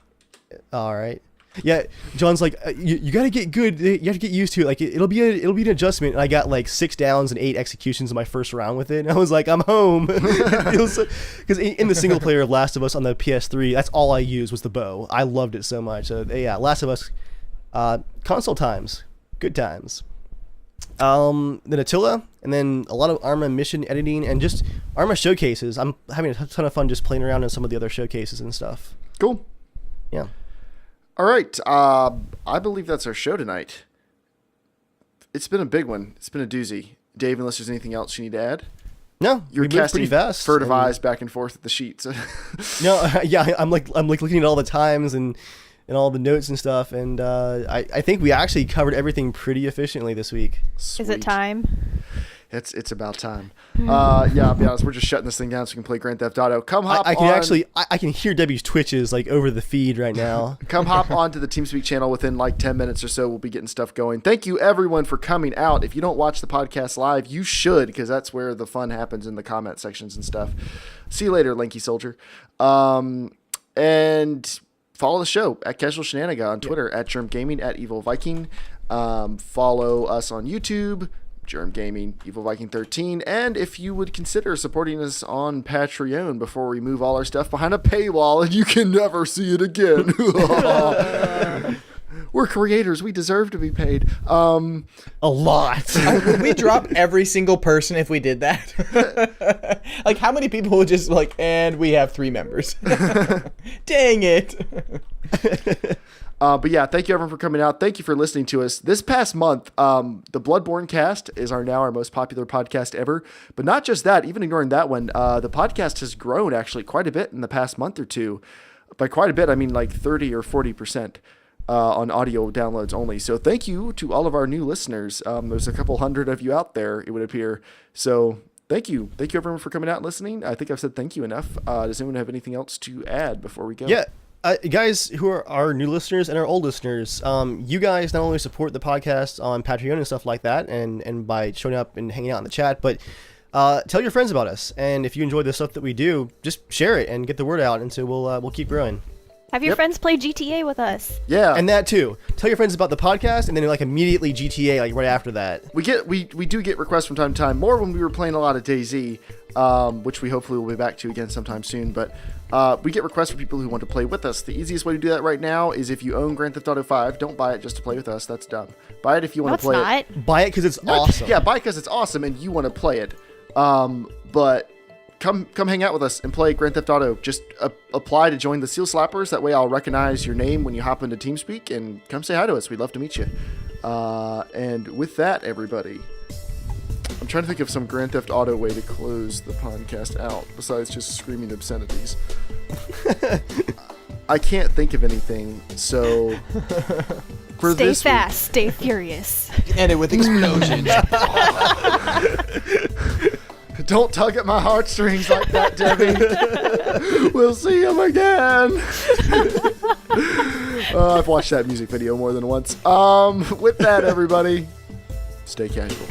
B: all right. Yeah, John's like, you gotta get good. You have to get used to it. Like it'll be an adjustment. And I got like 6 downs and 8 executions in my first round with it. And I was like, I'm home. Because in the single player of Last of Us on the PS3, that's all I used was the bow. I loved it so much. So yeah, Last of Us. Console times, good times. Then Attila, and then a lot of Arma mission editing and just Arma showcases. I'm having a ton of fun just playing around in some of the other showcases and stuff.
A: Cool.
B: Yeah.
A: All right. I believe that's our show tonight. It's been a big one. It's been a doozy. Dave, unless there's anything else you need to add?
B: No,
A: You're
B: we moved
A: casting
B: pretty fast.
A: furtive
B: and-
A: eyes back and forth at the sheets.
B: No, yeah, I'm like looking at all the times and all the notes and stuff, and I think we actually covered everything pretty efficiently this week.
C: Is it
A: Sweet.
C: time?
A: It's about time. Yeah, I'll be honest. We're just shutting this thing down so we can play Grand Theft Auto. Come hop
B: I can
A: on.
B: actually I can hear Debbie's twitches like over the feed right now.
A: Come hop onto the TeamSpeak channel within like 10 minutes or so. We'll be getting stuff going. Thank you, everyone, for coming out. If you don't watch the podcast live, you should, because that's where the fun happens in the comment sections and stuff. See you later, Lanky Soldier. And follow the show at Casual Shenanigans on Twitter, at Germ Gaming, at Evil Viking. Follow us on YouTube, Germ Gaming, Evil Viking 13. And if you would consider supporting us on Patreon before we move all our stuff behind a paywall and you can never see it again. We're creators. We deserve to be paid.
B: A lot.
D: Would we drop every single person if we did that? Like, how many people would just like, and we have 3 members. Dang it.
A: But yeah, thank you everyone for coming out. Thank you for listening to us. This past month, the Bloodborne cast is now our most popular podcast ever. But not just that, even ignoring that one, the podcast has grown actually quite a bit in the past month or two. By quite a bit, I mean like 30 or 40%. On audio downloads only. So thank you to all of our new listeners. There's a couple hundred of you out there, it would appear. So thank you. Thank you everyone for coming out and listening. I think I've said thank you enough. Does anyone have anything else to add before we go?
B: Yeah. Guys who are our new listeners and our old listeners, you guys not only support the podcast on Patreon and stuff like that, and by showing up and hanging out in the chat, but tell your friends about us. And if you enjoy the stuff that we do, just share it and get the word out, and so we'll keep growing.
C: Have your
A: Yep.
C: friends play GTA with us.
A: Yeah.
B: And that too. Tell your friends about the podcast, and then like immediately GTA, like right after that.
A: we do get requests from time to time, more when we were playing a lot of DayZ, which we hopefully will be back to again sometime soon. But we get requests from people who want to play with us. The easiest way to do that right now is if you own Grand Theft Auto 5, don't buy it just to play with us. That's dumb. Buy it if you
C: No,
A: want
C: it's
A: to play
C: not.
A: it.
B: Buy it because it's awesome.
A: Yeah, buy it because it's awesome and you want to play it. But come hang out with us and play Grand Theft Auto. Just apply to join the Seal Slappers. That way I'll recognize your name when you hop into TeamSpeak, and come say hi to us. We'd love to meet you. And with that, everybody, I'm trying to think of some Grand Theft Auto way to close the podcast out besides just screaming obscenities. I can't think of anything, so for
C: Stay
A: this
C: fast, stay furious.
D: End it with explosions.
A: Don't tug at my heartstrings like that, Debbie. We'll see him again. I've watched that music video more than once. With that, everybody, stay casual.